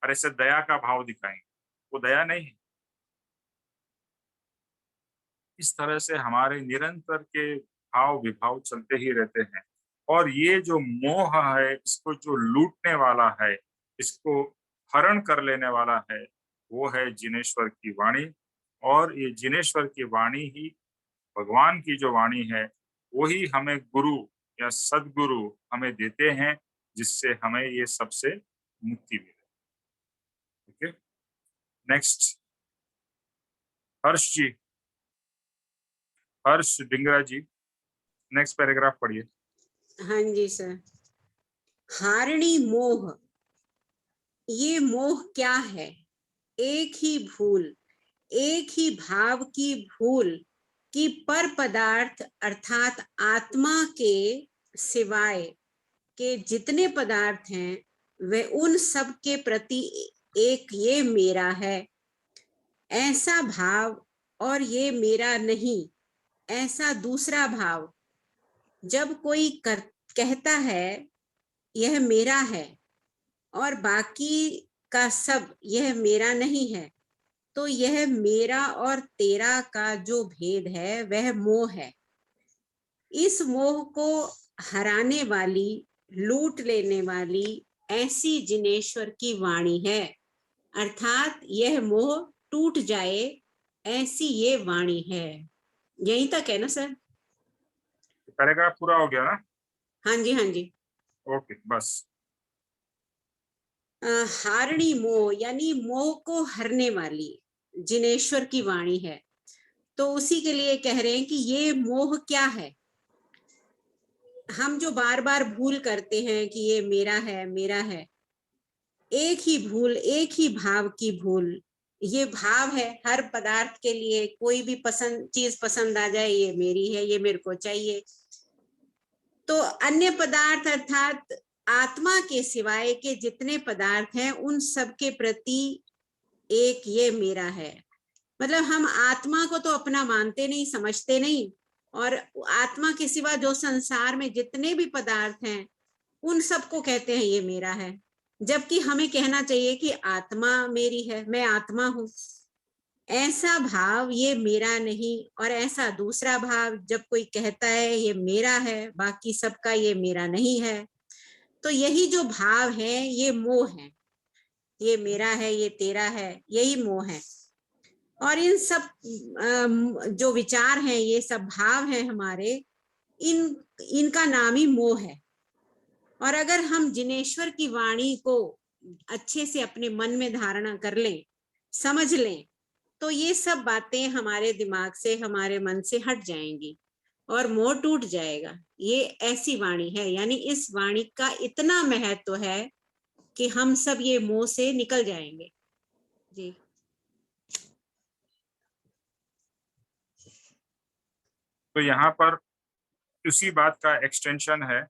अरे से दया का भाव दिखाएंगे, वो दया नहीं है। इस तरह से हमारे निरंतर के भाव विभाव चलते ही रहते हैं। और ये जो मोह है, इसको जो लूटने वाला है, इसको हरण कर लेने वाला है, वो है जिनेश्वर की वाणी। और ये जिनेश्वर की वाणी ही भगवान की जो वाणी है, वही हमें गुरु या सदगुरु हमें देते हैं, जिससे हमें ये सबसे मुक्ति मिले। ठीक है, नेक्स्ट हर्ष जी, हर्ष डिंगरा जी, नेक्स्ट पैराग्राफ पढ़िए। हाँ जी सर। हारिणी मोह, ये मोह क्या है? एक ही भूल, एक ही भाव की भूल कि पर पदार्थ अर्थात आत्मा के सिवाय के जितने पदार्थ हैं वे उन सब के प्रति एक ये मेरा है, ऐसा भाव, और ये मेरा नहीं ऐसा दूसरा भाव। जब कोई कहता है यह मेरा है और बाकी का सब यह मेरा नहीं है, तो यह मेरा और तेरा का जो भेद है वह मोह है। इस मोह को हराने वाली, लूट लेने वाली ऐसी जिनेश्वर की वाणी है, अर्थात यह मोह टूट जाए ऐसी ये वाणी है। यहीं तक है ना सर? पैराग्राफ पूरा हो गया ना? हाँ जी, हाँ जी। ओके बस। हारिणी मोह यानी मोह को हरने वाली जिनेश्वर की वाणी है। तो उसी के लिए कह रहे हैं कि ये मोह क्या है। हम जो बार बार भूल करते हैं कि ये मेरा है, मेरा है, एक ही भूल, एक ही भाव की भूल। ये भाव है हर पदार्थ के लिए, कोई भी चीज पसंद आ जाए, ये मेरी है, ये मेरे को चाहिए। तो अन्य पदार्थ अर्थात आत्मा के सिवाय के जितने पदार्थ हैं उन सब के प्रति एक ये मेरा है। मतलब हम आत्मा को तो अपना मानते नहीं, समझते नहीं, और आत्मा के सिवा जो संसार में जितने भी पदार्थ हैं उन सबको कहते हैं ये मेरा है। जबकि हमें कहना चाहिए कि आत्मा मेरी है, मैं आत्मा हूं। ऐसा भाव ये मेरा नहीं, और ऐसा दूसरा भाव जब कोई कहता है ये मेरा है बाकी सबका ये मेरा नहीं है, तो यही जो भाव है ये मोह है। ये मेरा है, ये तेरा है, यही मोह है। और इन सब जो विचार हैं, ये सब भाव हैं हमारे, इनका नाम ही मोह है। और अगर हम जिनेश्वर की वाणी को अच्छे से अपने मन में धारणा कर लें, समझ लें, तो ये सब बातें हमारे दिमाग से, हमारे मन से हट जाएंगी और मोह टूट जाएगा। ये ऐसी वाणी है, यानी इस वाणी का इतना महत्व है कि हम सब ये मोह से निकल जाएंगे। जी। तो यहाँ पर उसी बात का एक्सटेंशन है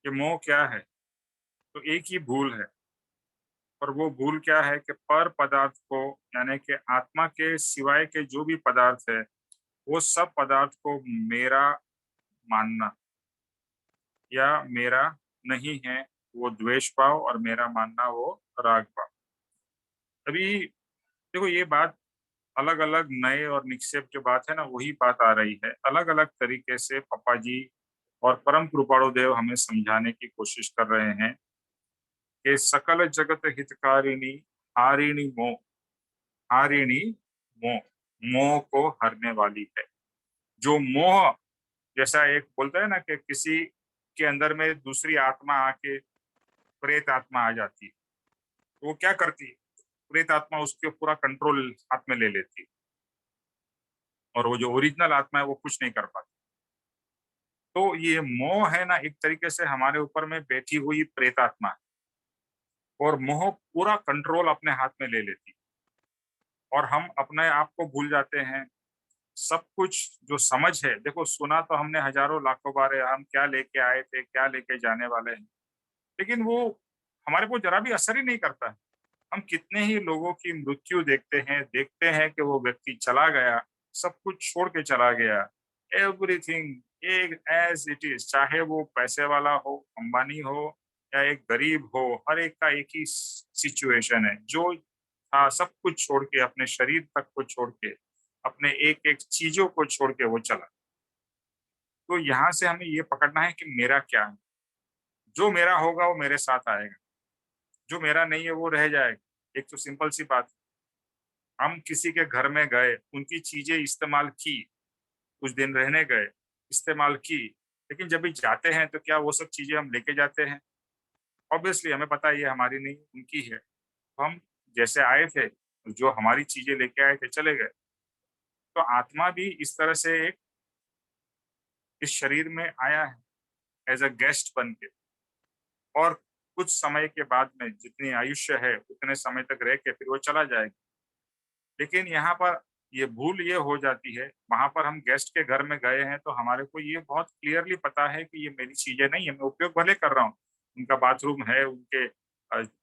कि मोह क्या है, तो एक ही भूल है, और वो भूल क्या है कि पर पदार्थ को, यानी कि आत्मा के सिवाय के जो भी पदार्थ है वो सब पदार्थ को मेरा मानना या मेरा नहीं है, वो द्वेष भाव, और मेरा मानना वो राग भाव। अभी देखो ये बात अलग अलग नए और निक्षेप जो बात है ना, वही बात आ रही है। अलग अलग तरीके से पापा जी और परम कृपाणु देव हमें समझाने की कोशिश कर रहे हैं कि सकल जगत हितकारिणी हारिणी मोह, हारिणी मोह, मोह को हरने वाली है। जो मोह, जैसा एक बोलता है ना कि किसी के अंदर में दूसरी आत्मा आके प्रेत आत्मा आ जाती है, तो वो क्या करती है, प्रेत आत्मा उसके पूरा कंट्रोल हाथ में ले लेती है, और वो जो ओरिजिनल आत्मा है वो कुछ नहीं कर पाती। तो ये मोह है ना, एक तरीके से हमारे ऊपर में बैठी हुई प्रेत आत्मा है, और मोह पूरा कंट्रोल अपने हाथ में ले लेती है, और हम अपने आप को भूल जाते हैं। सब कुछ जो समझ है, देखो सुना तो हमने हजारों लाखों बार है, हम क्या लेके आए थे, क्या लेके जाने वाले हैं, लेकिन वो हमारे को जरा भी असर ही नहीं करता है। हम कितने ही लोगों की मृत्यु देखते हैं कि वो व्यक्ति चला गया, सब कुछ छोड़ के चला गया, एवरीथिंग एक एज इट इज, चाहे वो पैसे वाला हो, अंबानी हो या एक गरीब हो, हर एक का एक ही सिचुएशन है। जो था सब कुछ छोड़ के, अपने शरीर तक को छोड़ के, अपने एक एक चीजों को छोड़ के वो चला। तो यहाँ से हमें ये पकड़ना है कि मेरा क्या है। जो मेरा होगा वो मेरे साथ आएगा, जो मेरा नहीं है वो रह जाएगा। एक तो सिंपल सी बात, हम किसी के घर में गए, उनकी चीजें इस्तेमाल की, कुछ दिन रहने गए, इस्तेमाल की, लेकिन जब भी जाते हैं तो क्या वो सब चीजें हम लेके जाते हैं? ऑब्वियसली हमें पता है ये हमारी नहीं, उनकी है। तो हम जैसे आए थे, जो हमारी चीजें लेके आए थे, चले गए। तो आत्मा भी इस तरह से एक इस शरीर में आया है एज अ गेस्ट बन के, और कुछ समय के बाद में जितनी आयुष्य है उतने समय तक रह के फिर वो चला जाएगा। लेकिन यहाँ पर ये भूल ये हो जाती है, वहां पर हम गेस्ट के घर में गए हैं तो हमारे को ये बहुत क्लियरली पता है कि ये मेरी चीजें नहीं है, मैं उपयोग भले कर रहा हूँ, उनका बाथरूम है, उनके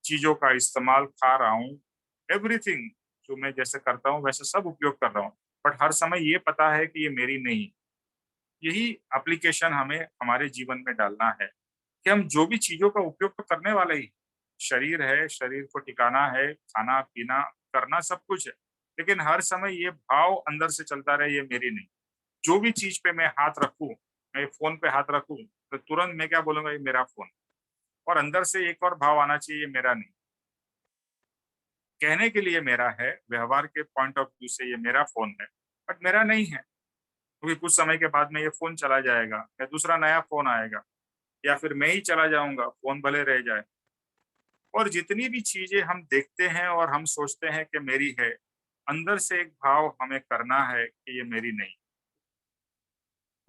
चीजों का इस्तेमाल खा रहा हूँ, एवरीथिंग जो मैं जैसे करता हूँ वैसे सब उपयोग कर रहा हूँ, बट हर समय ये पता है कि ये मेरी नहीं। यही एप्लीकेशन हमें हमारे जीवन में डालना है कि हम जो भी चीजों का उपयोग तो करने वाले ही, शरीर है, शरीर को टिकाना है, खाना पीना करना सब कुछ है, लेकिन हर समय ये भाव अंदर से चलता रहे ये मेरी नहीं। जो भी चीज पे मैं हाथ रखूं, मैं फोन पे हाथ रखूं, तो तुरंत मैं क्या बोलूंगा, ये मेरा फोन, और अंदर से एक और भाव आना चाहिए, ये मेरा नहीं। कहने के लिए मेरा है, व्यवहार के पॉइंट ऑफ व्यू से ये मेरा फोन है, बट मेरा नहीं है, क्योंकि कुछ समय के बाद में ये फोन चला जाएगा या दूसरा नया फोन आएगा, या फिर मैं ही चला जाऊंगा, फोन भले रह जाए। और जितनी भी चीजें हम देखते हैं और हम सोचते हैं कि मेरी है, अंदर से एक भाव हमें करना है कि ये मेरी नहीं,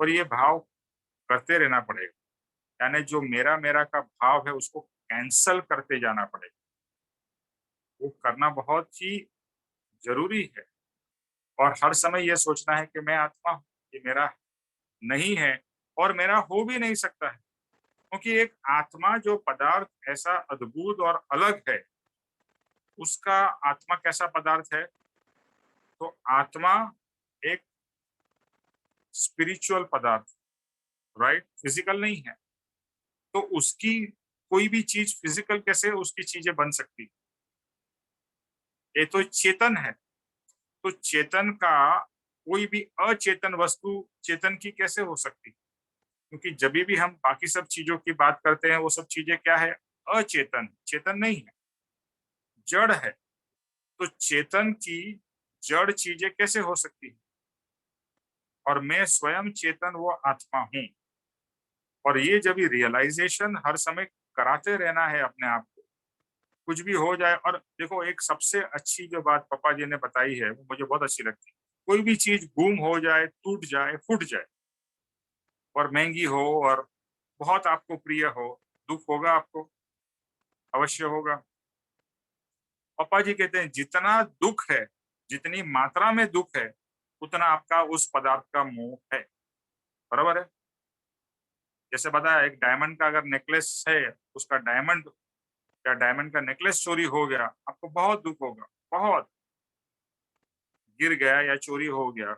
और ये भाव करते रहना पड़ेगा। यानी जो मेरा मेरा का भाव है उसको कैंसल करते जाना पड़ेगा, वो करना बहुत ही जरूरी है। और हर समय ये सोचना है कि मैं आत्मा हूँ, ये मेरा नहीं है और मेरा हो भी नहीं सकता है, क्योंकि एक आत्मा जो पदार्थ ऐसा अद्भुत और अलग है, उसका आत्मा कैसा पदार्थ है? तो आत्मा एक स्पिरिचुअल पदार्थ, राइट, फिजिकल नहीं है। तो उसकी कोई भी चीज फिजिकल कैसे उसकी चीजें बन सकती? ये तो चेतन है, तो चेतन का कोई भी अचेतन वस्तु चेतन की कैसे हो सकती? क्योंकि जब भी हम बाकी सब चीजों की बात करते हैं वो सब चीजें क्या है? अचेतन, चेतन नहीं है, जड़ है। तो चेतन की जड़ चीजें कैसे हो सकती है? और मैं स्वयं चेतन वो आत्मा हूं। और ये जब रियलाइजेशन हर समय कराते रहना है अपने आप को, कुछ भी हो जाए। और देखो एक सबसे अच्छी जो बात पापा जी ने बताई है वो मुझे बहुत अच्छी लगती है, कोई भी चीज गुम हो जाए, टूट जाए, फूट जाए, और महंगी हो और बहुत आपको प्रिय हो, दुख होगा आपको, अवश्य होगा। पापा जी कहते हैं जितना दुख है, जितनी मात्रा में दुख है, उतना आपका उस पदार्थ का मोह है। बराबर है? जैसे बताया, एक डायमंड का अगर नेकलेस है, उसका डायमंड या डायमंड का नेकलेस चोरी हो गया, आपको बहुत दुख होगा, बहुत, गिर गया या चोरी हो गया।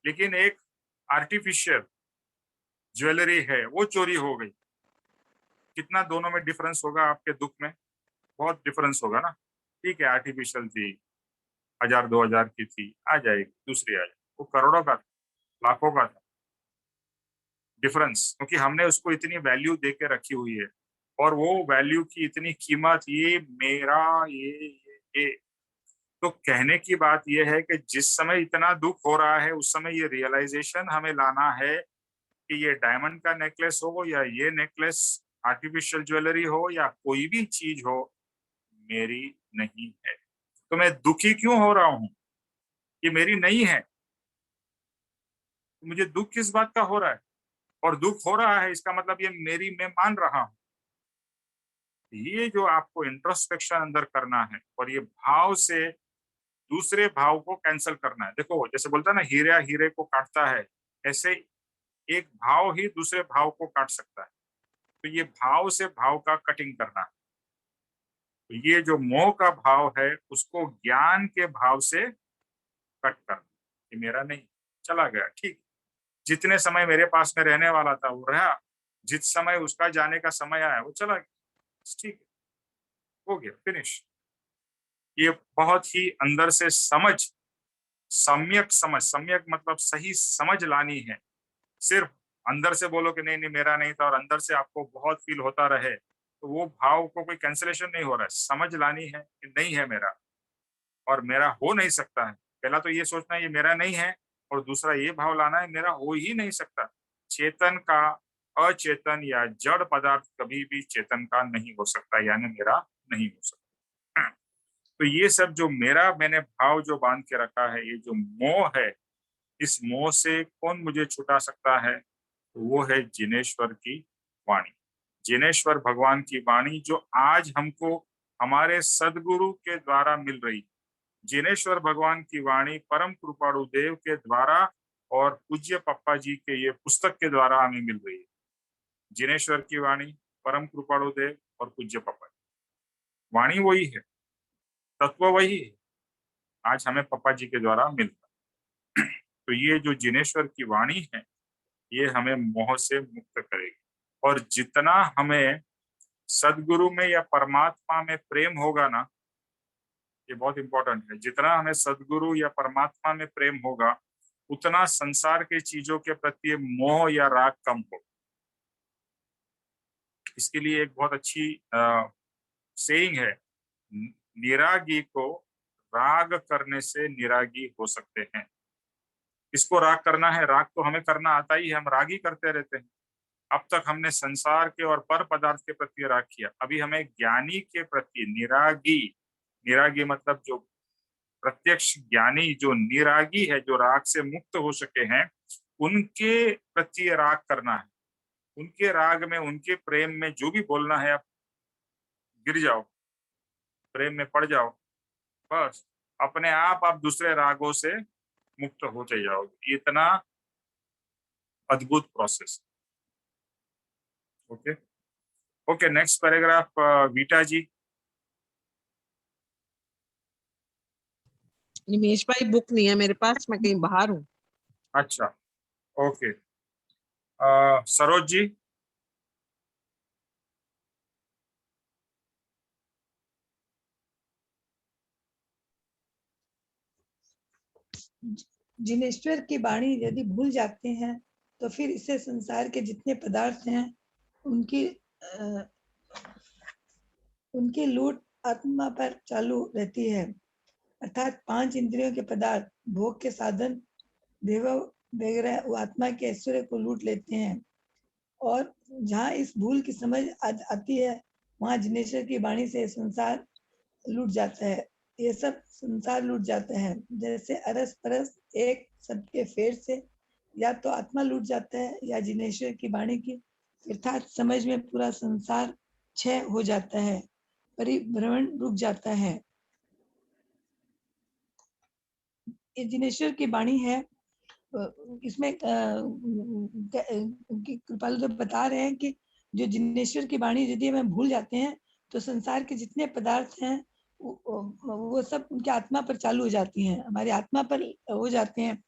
लेकिन एक आर्टिफिशियल ज्वेलरी है वो चोरी हो गई, कितना दोनों में डिफरेंस होगा आपके दुख में? बहुत डिफरेंस होगा ना। ठीक है, आर्टिफिशियल थी, 1000-2000 की थी, आ जाएगी, दूसरी आ जाएगी, वो करोड़ों का था, लाखों का था। डिफरेंस, क्योंकि हमने उसको इतनी वैल्यू दे के रखी हुई है, और वो वैल्यू की इतनी कीमत, ये मेरा, ये। तो कहने की बात ये है कि जिस समय इतना दुख हो रहा है, उस समय ये रियलाइजेशन हमें लाना है कि ये डायमंड का नेकलेस हो या ये नेकलेस आर्टिफिशियल ज्वेलरी हो या कोई भी चीज हो, मेरी नहीं है। तो मैं दुखी क्यों हो रहा हूं? ये मेरी नहीं है। मुझे दुख किस बात का हो रहा है? और दुख हो रहा है इसका मतलब ये मेरी, मैं मान रहा हूं। ये जो आपको इंट्रोस्पेक्शन अंदर करना है और ये भाव से दूसरे भाव को कैंसिल करना है। देखो, जैसे बोलता है ना, हीरा हीरे को काटता है, ऐसे एक भाव ही दूसरे भाव को काट सकता है। तो ये भाव से भाव का कटिंग करना है। तो ये जो मोह का भाव है उसको ज्ञान के भाव से कट करना। ये मेरा नहीं, चला गया, ठीक। जितने समय मेरे पास में रहने वाला था वो रहा, जिस समय उसका जाने का समय आया वो चला गया, ठीक है, हो गया, फिनिश। ये बहुत ही अंदर से समझ, सम्यक समझ, सम्यक मतलब सही समझ लानी है। सिर्फ अंदर से बोलो कि नहीं नहीं मेरा नहीं था, और अंदर से आपको बहुत फील होता रहे, तो वो भाव को कोई कैंसिलेशन नहीं हो रहा है। समझ लानी है कि नहीं है मेरा, और मेरा हो नहीं सकता है। पहला तो ये सोचना है ये मेरा नहीं है, और दूसरा ये भाव लाना है मेरा हो ही नहीं सकता। चेतन का अचेतन या जड़ पदार्थ कभी भी चेतन का नहीं हो सकता, यानी मेरा नहीं हो सकता। तो ये सब जो मेरा मैंने भाव जो बांध के रखा है, ये जो मोह है, इस मोह से कौन मुझे छुटा सकता है? तो वो है जिनेश्वर की वाणी। जिनेश्वर भगवान की वाणी जो आज हमको हमारे सदगुरु के द्वारा मिल रही। जिनेश्वर भगवान की वाणी परम कृपाणु देव के द्वारा और पूज्य पप्पा जी के ये पुस्तक के द्वारा हमें मिल रही है। जिनेश्वर की वाणी, परम कृपाणु देव और पूज्य पप्पा जी। वाणी वही है, तत्व वही है, आज हमें पप्पा जी के द्वारा मिलता है। तो ये जो जिनेश्वर की वाणी है, ये हमें मोह से मुक्त करेगी। और जितना हमें सदगुरु में या परमात्मा में प्रेम होगा ना, ये बहुत इंपॉर्टेंट है, जितना हमें सदगुरु या परमात्मा में प्रेम होगा, उतना संसार के चीजों के प्रति मोह या राग कम हो। इसके लिए एक बहुत अच्छी सेइंग है, निरागी को राग करने से निरागी हो सकते हैं। इसको राग करना है, राग तो हमें करना आता ही है, हम राग ही करते रहते हैं। अब तक हमने संसार के और पर पदार्थ के प्रति राग किया, अभी हमें ज्ञानी के प्रति निरागी, निरागी मतलब जो प्रत्यक्ष ज्ञानी, जो निरागी है, जो राग से मुक्त हो सके हैं, उनके प्रति राग करना है। उनके राग में, उनके प्रेम में जो भी बोलना है, आप गिर जाओ, प्रेम में पड़ जाओ, बस अपने आप दूसरे रागों से मुक्त होते जाओगे। इतना अद्भुत process. Okay okay, next paragraph, Veeta ji. Nimesh भाई बुक नहीं है मेरे पास, मैं कहीं बाहर हूँ। अच्छा, ओके, सरोज जी। जिनेश्वर की वाणी यदि भूल जाते हैं तो फिर इससे संसार के जितने पदार्थ हैं उनकी लूट आत्मा पर चालू रहती है। अर्थात 5 इंद्रियों के पदार्थ, भोग के साधन, वैभव वगैरह वो आत्मा के ऐश्वर्य को लूट लेते हैं। और जहाँ इस भूल की समझ आती है, वहाँ जिनेश्वर की वाणी से संसार लूट जाता है। ये सब संसार लूट जाता है, जैसे अरस परस एक सबके फेर से या तो आत्मा लूट जाता है या जिनेश्वर की वाणी की अर्थात समझ में पूरा संसार क्षय हो जाता है, परिभ्रमण रुक जाता है। ये जिनेश्वर की वाणी है। इसमें कृपालु तो बता रहे हैं कि जो जिनेश्वर की वाणी यदि हमें भूल जाते हैं तो संसार के जितने पदार्थ हैं वो सब उनके आत्मा पर चालू हो जाती हैं, हमारी आत्मा पर हो जाते हैं।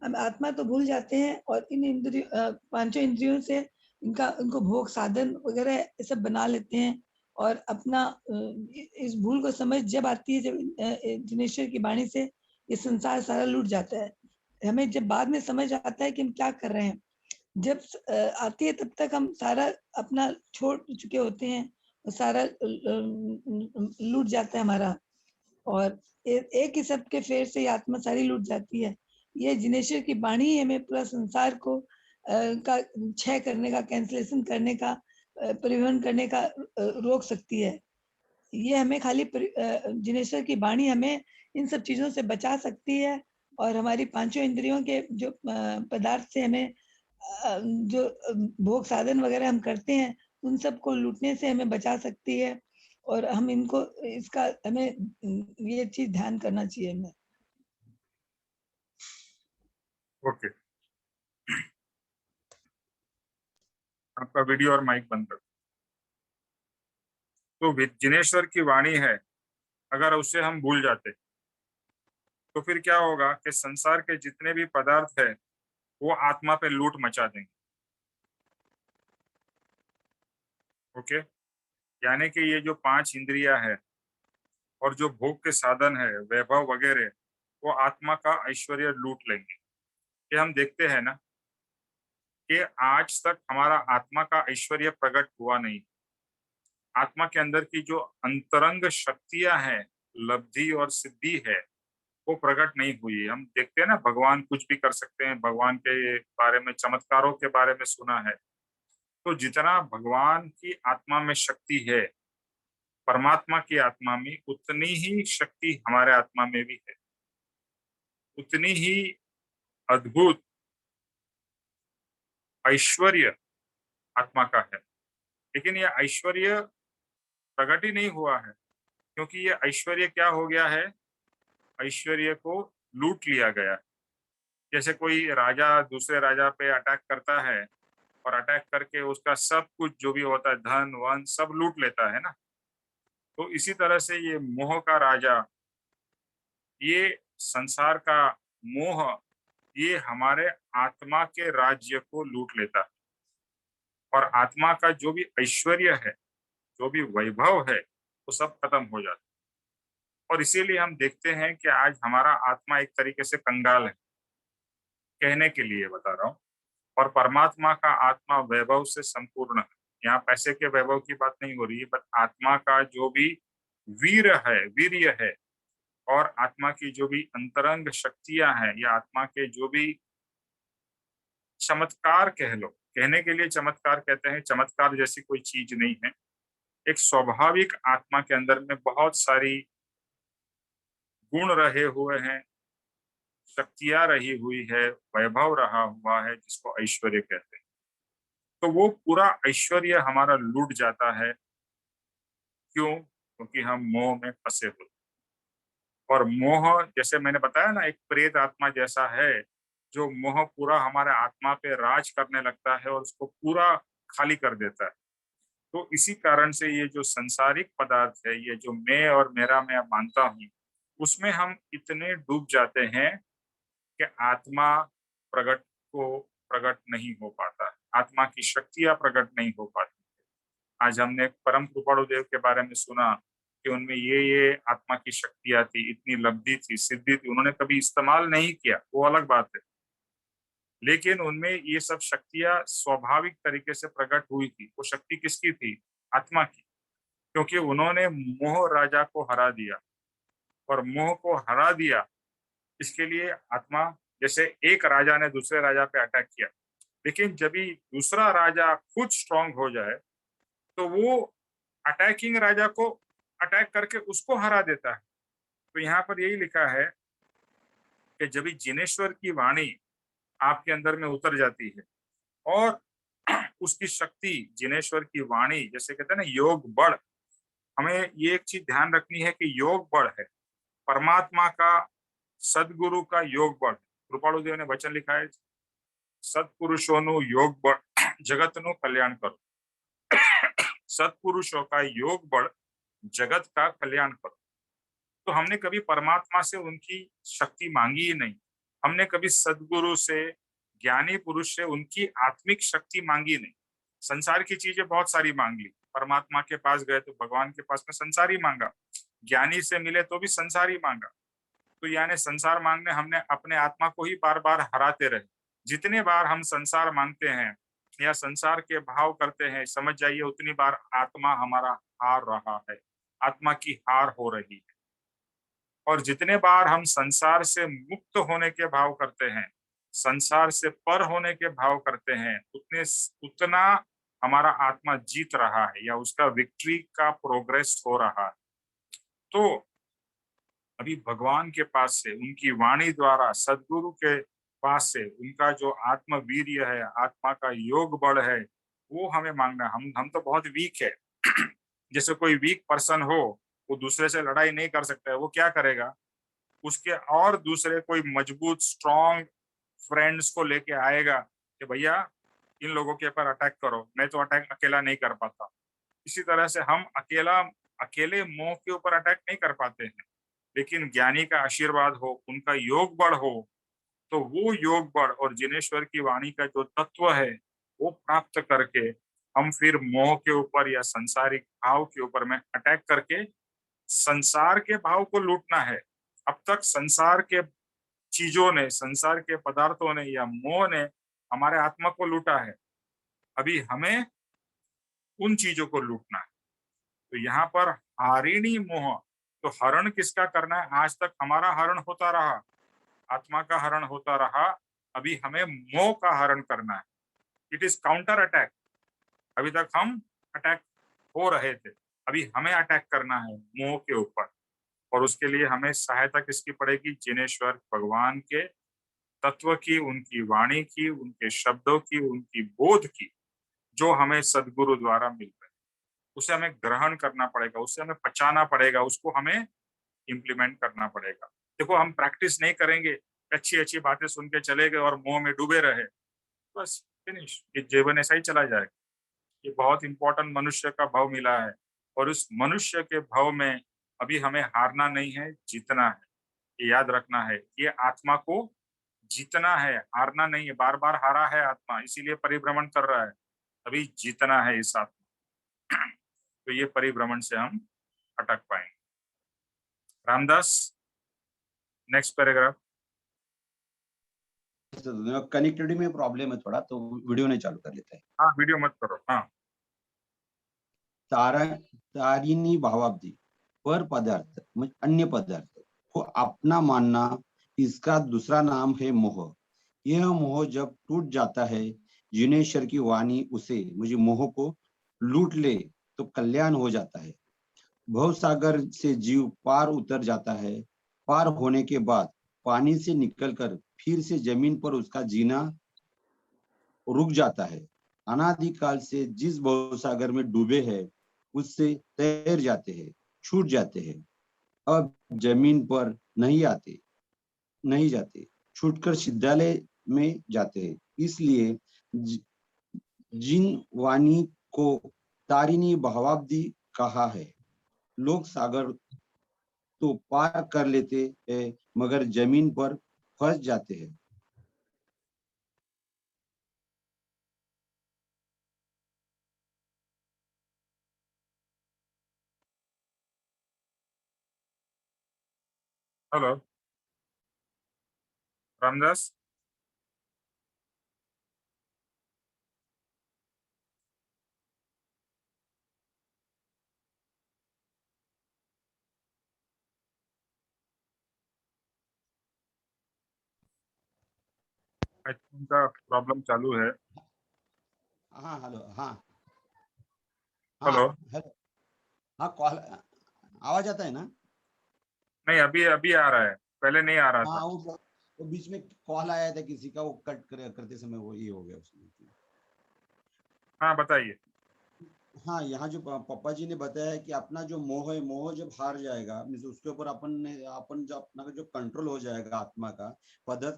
हम आत्मा तो भूल जाते हैं और इन पांचों इंद्रियों से उनको भोग साधन वगैरह ये सब बना लेते हैं। और अपना इस भूल को समझ जब आती है, जब जिनेश्वर की वाणी से ये संसार सारा लूट जाता है। हमें जब बाद में समझ आता है कि हम क्या कर रहे हैं, जब आती है तब तक हम सारा अपना छोड़ चुके होते हैं, सारा लूट जाता है हमारा। और एक ही सब के फेर से ये आत्मा सारी लूट जाती है। ये जिनेश्वर की वाणी ही हमें पूरा संसार को का क्षय करने का, कैंसलेशन करने का, परिवहन करने का रोक सकती है। ये हमें खाली जिनेश्वर की वाणी हमें इन सब चीजों से बचा सकती है और हमारी पांचों इंद्रियों के जो पदार्थ से हमें जो भोग साधन वगैरह हम करते हैं उन सब को लूटने से हमें बचा सकती है। और हम इनको इसका हमें ये चीज ध्यान करना चाहिए हमें। ओके, आपका वीडियो और माइक बंद कर। तो जिनेश्वर की वाणी है, अगर उसे हम भूल जाते तो फिर क्या होगा कि संसार के जितने भी पदार्थ है वो आत्मा पे लूट मचा देंगे। ओके, यानी कि ये जो 5 इंद्रियां है और जो भोग के साधन है, वैभव वगैरह, वो आत्मा का ऐश्वर्य लूट लेंगे। ये हम देखते हैं ना कि आज तक हमारा आत्मा का ऐश्वर्य प्रकट हुआ नहीं। आत्मा के अंदर की जो अंतरंग शक्तियां हैं, लब्धि और सिद्धि है, वो प्रकट नहीं हुई। हम देखते हैं ना, भगवान कुछ भी कर सकते हैं, भगवान के बारे में, चमत्कारों के बारे में सुना है। तो जितना भगवान की आत्मा में शक्ति है, परमात्मा की आत्मा में उतनी ही शक्ति हमारे आत्मा में भी है, उतनी ही अद्भुत ऐश्वर्य आत्मा का है। लेकिन यह ऐश्वर्य प्रकट ही नहीं हुआ है, क्योंकि ये ऐश्वर्य क्या हो गया है, ऐश्वर्य को लूट लिया गया है। जैसे कोई राजा दूसरे राजा पे अटैक करता है और अटैक करके उसका सब कुछ जो भी होता है, धन वन सब लूट लेता है ना। तो इसी तरह से ये मोह का राजा, ये संसार का मोह, ये हमारे आत्मा के राज्य को लूट लेता है और आत्मा का जो भी ऐश्वर्य है, जो भी वैभव है, वो सब खत्म हो जाता है। और इसीलिए हम देखते हैं कि आज हमारा आत्मा एक तरीके से कंगाल है, कहने के लिए बता रहा हूँ। और परमात्मा का आत्मा वैभव से संपूर्ण है। यहाँ पैसे के वैभव की बात नहीं हो रही है, बट आत्मा का जो भी वीर्य है और आत्मा की जो भी अंतरंग शक्तियां हैं, या आत्मा के जो भी चमत्कार कह लो, कहने के लिए चमत्कार कहते हैं, चमत्कार जैसी कोई चीज नहीं है। एक स्वाभाविक आत्मा के अंदर में बहुत सारी गुण रहे हुए हैं, शक्तियां रही हुई है, वैभव रहा हुआ है, जिसको ऐश्वर्य कहते हैं। तो वो पूरा ऐश्वर्य हमारा लूट जाता है। क्यों? क्योंकि हम मोह में फंसे हुए। और मोह, जैसे मैंने बताया ना, एक प्रेत आत्मा जैसा है, जो मोह पूरा हमारे आत्मा पे राज करने लगता है और उसको पूरा खाली कर देता है। तो इसी कारण से ये जो सांसारिक पदार्थ है, ये जो मैं और मेरा मैं मानता हूँ, उसमें हम इतने डूब जाते हैं कि आत्मा प्रकट नहीं हो पाता है, आत्मा की शक्तियां प्रकट नहीं हो पाती। आज हमने परम कृपाणु देव के बारे में सुना कि उनमें ये आत्मा की शक्तियां थी, इतनी लब्धि थी, सिद्धि थी, उन्होंने कभी इस्तेमाल नहीं किया, वो अलग बात है। लेकिन उनमें ये सब शक्तियां स्वाभाविक तरीके से प्रकट हुई थी। वो शक्ति किसकी थी? आत्मा की। क्योंकि उन्होंने मोह राजा को हरा दिया, और मोह को हरा दिया इसके लिए आत्मा, जैसे एक राजा ने दूसरे राजा पे अटैक किया, लेकिन जब भी दूसरा राजा खुद स्ट्रांग हो जाए तो वो अटैकिंग राजा को अटैक करके उसको हरा देता है। तो यहाँ पर यही लिखा है कि जब भी जिनेश्वर की वाणी आपके अंदर में उतर जाती है और उसकी शक्ति, जिनेश्वर की वाणी, जैसे कहते हैं ना योग बल, हमें ये एक चीज ध्यान रखनी है कि योग बल है, परमात्मा का, सदगुरु का योग बल। कृपाणु देव ने वचन लिखा है, सत्पुरुषों योग बल जगत नु कल्याण करो। सत्पुरुषों का योग बल जगत का कल्याण करो। तो हमने कभी परमात्मा से उनकी शक्ति मांगी ही नहीं, हमने कभी सदगुरु से, ज्ञानी पुरुष से उनकी आत्मिक शक्ति मांगी नहीं। संसार की चीजें बहुत सारी मांग ली, परमात्मा के पास गए तो भगवान के पास में संसार ही मांगा, ज्ञानी से मिले तो भी संसार ही मांगा। तो यानी संसार मांगने हमने अपने आत्मा को ही बार बार हराते रहे। जितने बार हम संसार मांगते हैं या संसार के भाव करते हैं, समझ जाइए उतनी बार आत्मा हमारा हार रहा है, आत्मा की हार हो रही है। और जितने बार हम संसार से मुक्त होने के भाव करते हैं, संसार से पर होने के भाव करते हैं, उतना हमारा आत्मा जीत रहा है या उसका विक्ट्री का प्रोग्रेस हो रहा है। तो अभी भगवान के पास से, उनकी वाणी द्वारा, सदगुरु के पास से उनका जो आत्मवीर्य है, आत्मा का योग बल है, वो हमें मांगना। हम तो बहुत वीक है। जैसे कोई वीक पर्सन हो, वो दूसरे से लड़ाई नहीं कर सकता है, वो क्या करेगा, उसके और दूसरे कोई मजबूत स्ट्रॉन्ग फ्रेंड्स को लेके आएगा कि भैया इन लोगों के ऊपर अटैक करो, मैं तो अटैक अकेला नहीं कर पाता। इसी तरह से हम अकेले मोह के ऊपर अटैक नहीं कर पाते हैं, लेकिन ज्ञानी का आशीर्वाद हो, उनका योग बल हो, तो वो योग बल और जिनेश्वर की वाणी का जो तत्व है वो प्राप्त करके हम फिर मोह के ऊपर या संसारिक भाव के ऊपर में अटैक करके संसार के भाव को लूटना है। अब तक संसार के चीजों ने, संसार के पदार्थों ने या मोह ने हमारे आत्मा को लूटा है, अभी हमें उन चीजों को लूटना है। तो यहाँ पर हारिणी मोह, तो हरण किसका करना है? आज तक हमारा हरण होता रहा, आत्मा का हरण होता रहा, अभी हमें मोह का हरण करना है। It is counter attack. अभी तक हम अटैक हो रहे थे, अभी हमें अटैक करना है मोह के ऊपर। और उसके लिए हमें सहायता किसकी पड़ेगी? जिनेश्वर भगवान के तत्व की, उनकी वाणी की, उनके शब्दों की, उनकी बोध की, जो हमें सदगुरु द्वारा मिल रहे, उसे हमें ग्रहण करना पड़ेगा, उसे हमें पचाना पड़ेगा, उसको हमें इम्प्लीमेंट करना पड़ेगा। देखो, हम प्रैक्टिस नहीं करेंगे, अच्छी अच्छी बातें सुन के चले गए और मोह में डूबे रहे, बस फिनिश, ये जीवन ऐसा ही चला जाएगा। ये बहुत इंपॉर्टेंट मनुष्य का भाव मिला है, और उस मनुष्य के भाव में अभी हमें हारना नहीं है, जीतना है। ये याद रखना है, ये आत्मा को जीतना है, हारना नहीं है। बार बार हारा है आत्मा, इसीलिए परिभ्रमण कर रहा है, अभी जीतना है इस आत्मा। तो ये परिभ्रमण से हम अटक पाएंगे। Ramdas, next paragraph. कनेक्टिविटी में प्रॉब्लम है थोड़ा, तो वीडियो नहीं चालू कर लेते हैं। हाँ, वीडियो मत करो। हाँ, तारिणी भावाब्दी, पर पदार्थ म्हणजे अन्य पदार्थ को अपना मानना, इसका दूसरा नाम है मोह। यह मोह जब टूट जाता है, जिनेश्वर की वाणी उसे, मुझे मोह को लूट ले तो कल्याण हो जाता है। भव सागर से जीव पार उतर जाता है। पार होने के बाद पानी से निकलकर फिर से जमीन पर उसका जीना रुक जाता है। अनादिकाल से जिस भवसागर में डूबे हैं, उससे तैर जाते हैं, छूट जाते हैं, अब जमीन पर नहीं जाते, छूटकर सिद्धालय में जाते हैं। इसलिए जिन वाणी को तारिणी भावाब्दी कहा है, लोग सागर तो पार कर लेते हैं, मगर जमीन पर फंस जाते हैं। हेलो रामदास। आई थिंक उनका प्रॉब्लम चालू है। हाँ हेलो, हाँ हेलो। हेलो, हाँ कॉल आवाज आता है ना? नहीं, अभी अभी आ रहा है, पहले नहीं आ रहा हाँ, था। वो बीच में कॉल आया था किसी का, वो करते समय वो ये हो गया उसमें। हाँ, बताइए। हाँ, यहाँ जो पापा जी ने बताया कि अपना जो मोह है, मोह जब हार जाएगा, मीन्स उसके ऊपर अपन जो अपना जो कंट्रोल हो जाएगा आत्मा का पदार्थ,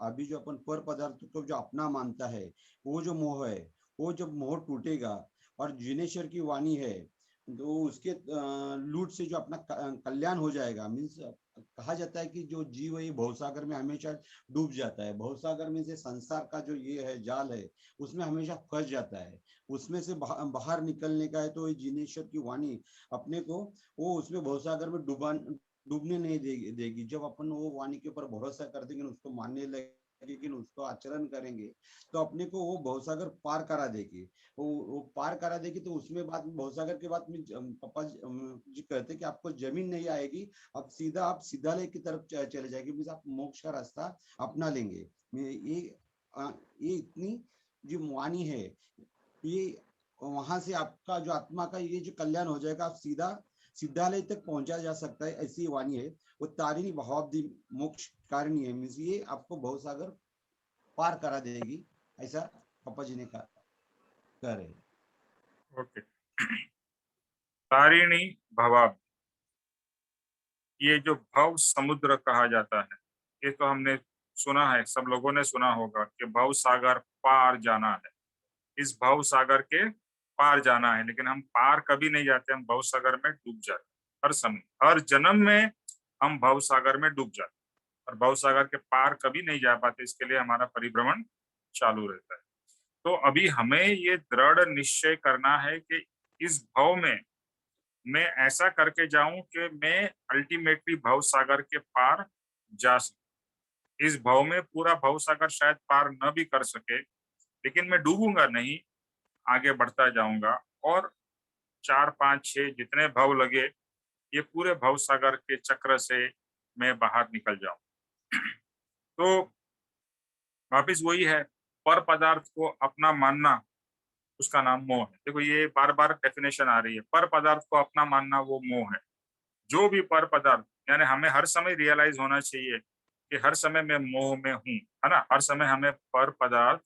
अभी जो अपन पर पदार्थ को जो अपना मानता है, वो जो मोह है, वो जब मोह टूटेगा और जिनेश्वर की वाणी है तो उसके लूट से जो अपना कल्याण हो जाएगा। मीन्स कहा जाता है कि जो जीव है भवसागर में हमेशा डूब जाता है। भवसागर में से संसार का जो ये है जाल है उसमें हमेशा फंस जाता है। उसमें से बाहर निकलने का है तो जिनेश्वर की वाणी अपने को वो उसमें भवसागर में डूबने नहीं देगी। जब अपन वो वाणी के ऊपर भरोसा कर देंगे, उसको मानने लगेंगे, उसको आचरण करेंगे, तो अपने को वो भवसागर पार करा देगी। वो पार करा देगी। तो उसमें बात भवसागर के बाद में पापा जी कहते कि आपको जमीन नहीं आएगी, अब सीधा आप सीधालय की तरफ चले जाएंगे। मीन्स आप मोक्ष का रास्ता अपना लेंगे। ये इतनी जो वाणी है, ये वहां से आपका जो आत्मा का ये जो कल्याण हो जाएगा, आप सीधा सिद्धालय तक पहुंचा जा सकता है। ऐसी वाणी है वो। तारिणी भवाब्दी मोक्ष कारिणी है। मीन्स ये आपको भवसागर पार करा देगी, ऐसा पापा जी ने कह रहे। ओके। तारिणी भवाब, ये जो भव समुद्र कहा जाता है, ये तो हमने सुना है, सब लोगों ने सुना होगा कि भव सागर पार जाना है, इस भव सागर के पार जाना है। लेकिन हम पार कभी नहीं जाते, हम भव सागर में डूब जाते हर समय, हर जन्म में हम भव सागर में डूब जाते और भव सागर के पार कभी नहीं जा पाते। इसके लिए हमारा परिभ्रमण चालू रहता है। तो अभी हमें ये दृढ़ निश्चय करना है कि इस भव में मैं ऐसा करके जाऊं कि मैं अल्टीमेटली भव सागर के पार जा सकूं। इस भव में पूरा भव सागर शायद पार न भी कर सके, लेकिन मैं डूबूंगा नहीं, आगे बढ़ता जाऊंगा और 4, 5, 6 जितने भव लगे, ये पूरे भव सागर के चक्र से मैं बाहर निकल जाऊं। तो वापिस वही है, पर पदार्थ को अपना मानना, उसका नाम मोह है। देखो ये बार बार डेफिनेशन आ रही है, पर पदार्थ को अपना मानना वो मोह है। जो भी पर पदार्थ, यानी हमें हर समय रियलाइज होना चाहिए कि हर समय मैं मोह में हूँ, है ना। हर समय हमें पर पदार्थ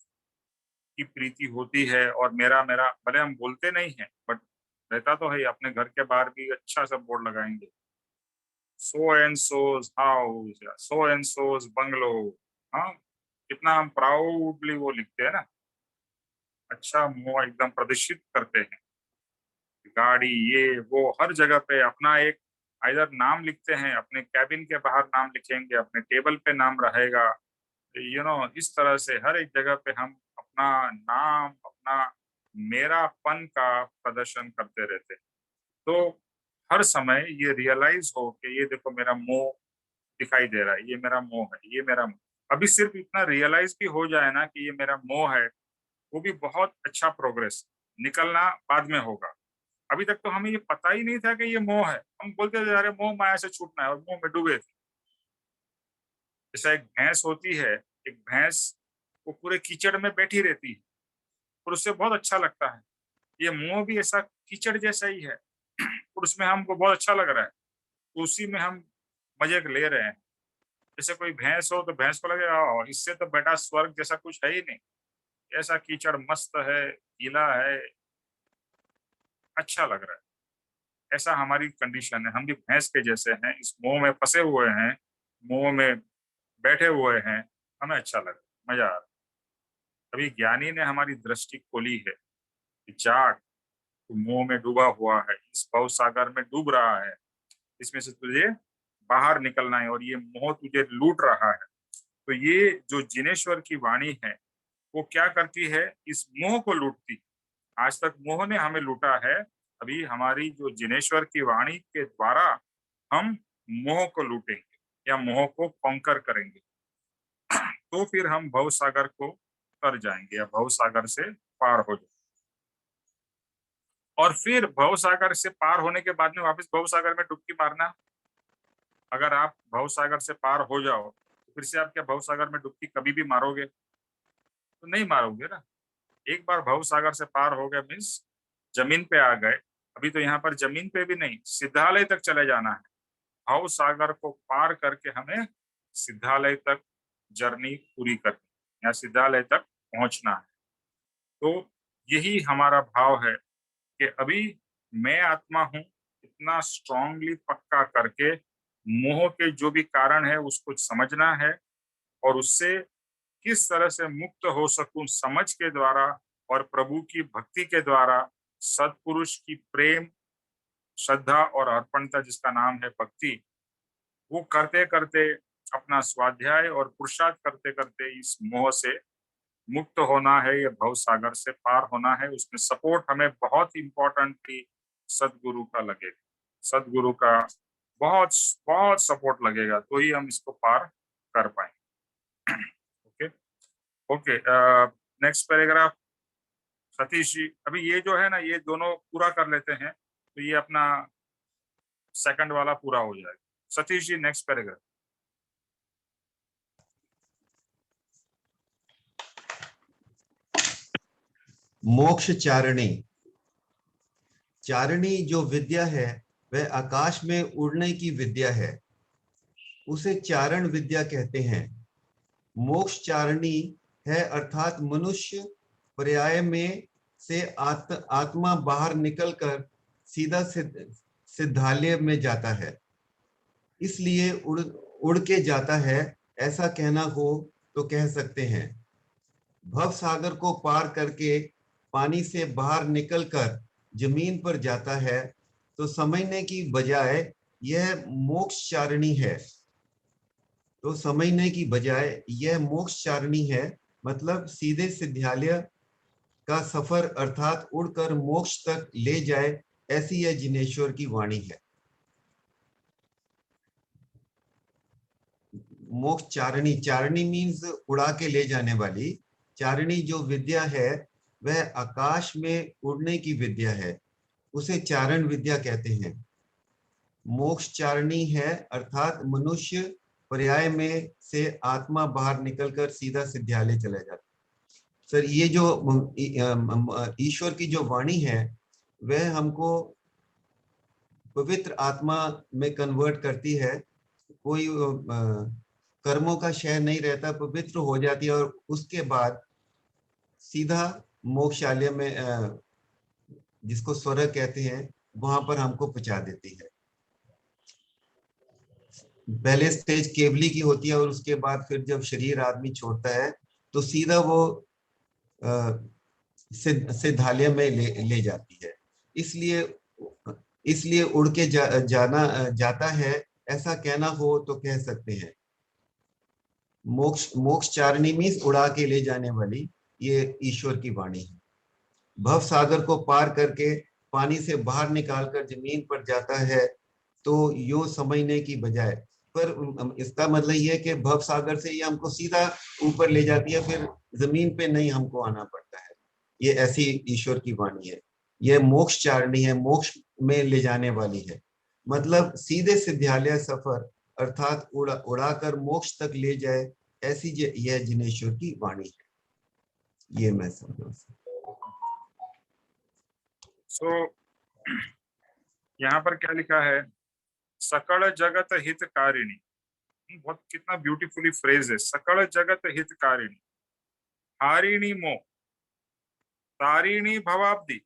की प्रीति होती है और मेरा मेरा, भले हम बोलते नहीं है बट रहता तो है। अपने घर के बाहर भी अच्छा सा बोर्ड लगाएंगे, सो एंड सोज हाउस या सो एंड सोज बंगलो। हाँ, कितना हम प्राउडली वो लिखते हैं ना, अच्छा मोह एकदम प्रदर्शित करते हैं। गाड़ी, ये वो, हर जगह पे अपना एक इधर नाम लिखते हैं, अपने कैबिन के बाहर नाम लिखेंगे, अपने टेबल पे नाम रहेगा, इस तरह से हर एक जगह पे हम अपना नाम, अपना मेरापन का प्रदर्शन करते रहते हैं। तो हर समय ये रियलाइज हो कि ये देखो मेरा मोह दिखाई दे रहा है, ये मेरा मोह है, ये मेरा मोह। अभी सिर्फ इतना रियलाइज भी हो जाए ना कि ये मेरा मोह है, वो भी बहुत अच्छा प्रोग्रेस। निकलना बाद में होगा। अभी तक तो हमें ये पता ही नहीं था कि ये मोह है। हम बोलते थे अरे मोह माया से छूटना है, और मोह में डूबे थे। जैसा एक भैंस होती है, एक भैंस वो पूरे कीचड़ में बैठी रहती है और उससे बहुत अच्छा लगता है। ये मोह भी ऐसा कीचड़ जैसा ही है और उसमें हमको बहुत अच्छा लग रहा है, तो उसी में हम मजे ले रहे हैं। जैसे कोई भैंस हो तो भैंस को लगेगा इससे तो बेटा स्वर्ग जैसा कुछ है ही नहीं, ऐसा कीचड़ मस्त है, गीला है, अच्छा लग रहा है। ऐसा हमारी कंडीशन है, हम भी भैंस के जैसे हैं, इस मोह में फंसे हुए हैं, मोह में बैठे हुए हैं, हमें अच्छा लग रहा है, मजा आ रहा है। अभी ज्ञानी ने हमारी दृष्टि खोली है कि जाग, तू मोह में डूबा हुआ है, इस भव सागर में डूब रहा है, इसमें से तुझे बाहर निकलना है और ये मोह तुझे लूट रहा है। तो ये जो जिनेश्वर की वाणी है वो क्या करती है, इस मोह को लूटती। आज तक मोह ने हमें लूटा है, अभी हमारी जो जिनेश्वर की वाणी के द्वारा हम मोह को लूटेंगे या मोह को कॉन्कर करेंगे। तो फिर हम भव सागर को तर जाएंगे या भव सागर से पार हो जाएंगे। और फिर भव सागर से पार होने के बाद में वापस भव सागर में डुबकी मारना। अगर आप भव सागर से पार हो जाओ तो फिर से आप क्या भव सागर में डुबकी कभी भी मारोगे? तो नहीं मारोगे ना। एक बार भव सागर से पार हो गए मीन्स जमीन पे आ गए। अभी तो यहाँ पर जमीन पे भी नहीं, सिद्धालय तक चले जाना है। भव सागर को पार करके हमें सिद्धालय तक जर्नी पूरी करनी या सिद्धालय तक पहुंचना है। तो यही हमारा भाव है कि अभी मैं आत्मा हूं, इतना स्ट्रांगली पक्का करके मोह के जो भी कारण है उसको समझना है और उससे किस तरह से मुक्त हो सकूं समझ के द्वारा और प्रभु की भक्ति के द्वारा, सत्पुरुष की प्रेम श्रद्धा और अर्पणता जिसका नाम है भक्ति, वो करते करते अपना स्वाध्याय और पुरुषार्थ करते करते इस मोह से मुक्त होना है, ये भव सागर से पार होना है। उसमें सपोर्ट हमें बहुत इंपॉर्टेंटली सदगुरु का लगेगा, सदगुरु का बहुत बहुत सपोर्ट लगेगा, तो ही हम इसको पार कर पाएंगे। Okay okay, next paragraph Satish ji. अभी ये जो है ना, ये दोनों पूरा कर लेते हैं तो ये अपना सेकंड वाला पूरा हो जाएगा। Satish ji next paragraph. मोक्ष चारणी। चारणी जो विद्या है वह आकाश में उड़ने की विद्या है, उसे चारण विद्या कहते हैं। मोक्ष चारणी है अर्थात मनुष्य पर्याय में से आत्मा बाहर निकलकर सीधा सिद्धालय में जाता है, इसलिए उड़ के जाता है, ऐसा कहना हो तो कह सकते हैं। भव सागर को पार करके पानी से बाहर निकलकर जमीन पर जाता है, तो समझने की बजाय यह मोक्ष चारणी है। तो समझने की बजाय यह मोक्ष चारणी है, मतलब सीधे सिद्धालय का सफर अर्थात उड़कर मोक्ष तक ले जाए, ऐसी यह जिनेश्वर की वाणी है। मोक्ष चारणी, चारणी मीन्स उड़ा के ले जाने वाली। चारणी जो विद्या है वह आकाश में उड़ने की विद्या है, उसे चारण विद्या कहते हैं। मोक्ष चारणी है अर्थात मनुष्य पर्याय में से आत्मा बाहर निकलकर सीधा सिद्धालय चला जाता है। सर, ये जो ईश्वर की जो वाणी है वह हमको पवित्र आत्मा में कन्वर्ट करती है। कोई कर्मों का शय नहीं रहता, पवित्र हो जाती है और उसके बाद सीधा मोक्षालय में, जिसको स्वर्ग कहते हैं, वहां पर हमको पहुंचा देती है। पहले स्टेज केवली की होती है और उसके बाद फिर जब शरीर आदमी छोड़ता है तो सीधा वो सिद्धालय में ले जाती है। इसलिए उड़ के जाता है, ऐसा कहना हो तो कह सकते हैं। मोक्ष चारणी मीन्स उड़ा के ले जाने वाली, ये ईश्वर की वाणी है। भव सागर को पार करके पानी से बाहर निकालकर जमीन पर जाता है, तो यो समझने की बजाय, पर इसका मतलब ये है कि भव सागर से ये हमको सीधा ऊपर ले जाती है, फिर जमीन पे नहीं हमको आना पड़ता है। ये ऐसी ईश्वर की वाणी है। यह मोक्ष चारणी है, मोक्ष में ले जाने वाली है, मतलब सीधे सिद्धालय सफर अर्थात उड़ाकर मोक्ष तक ले जाए, ऐसी यह जिनेश्वर की वाणी है। ये मैं समझा। यहाँ पर क्या लिखा है? सकल जगत हितकारिणी। बहुत कितना ब्यूटीफुली फ्रेज है, सकल जगत हितकारिणी, हारिणी मोह, तारिणी भवाब्दी।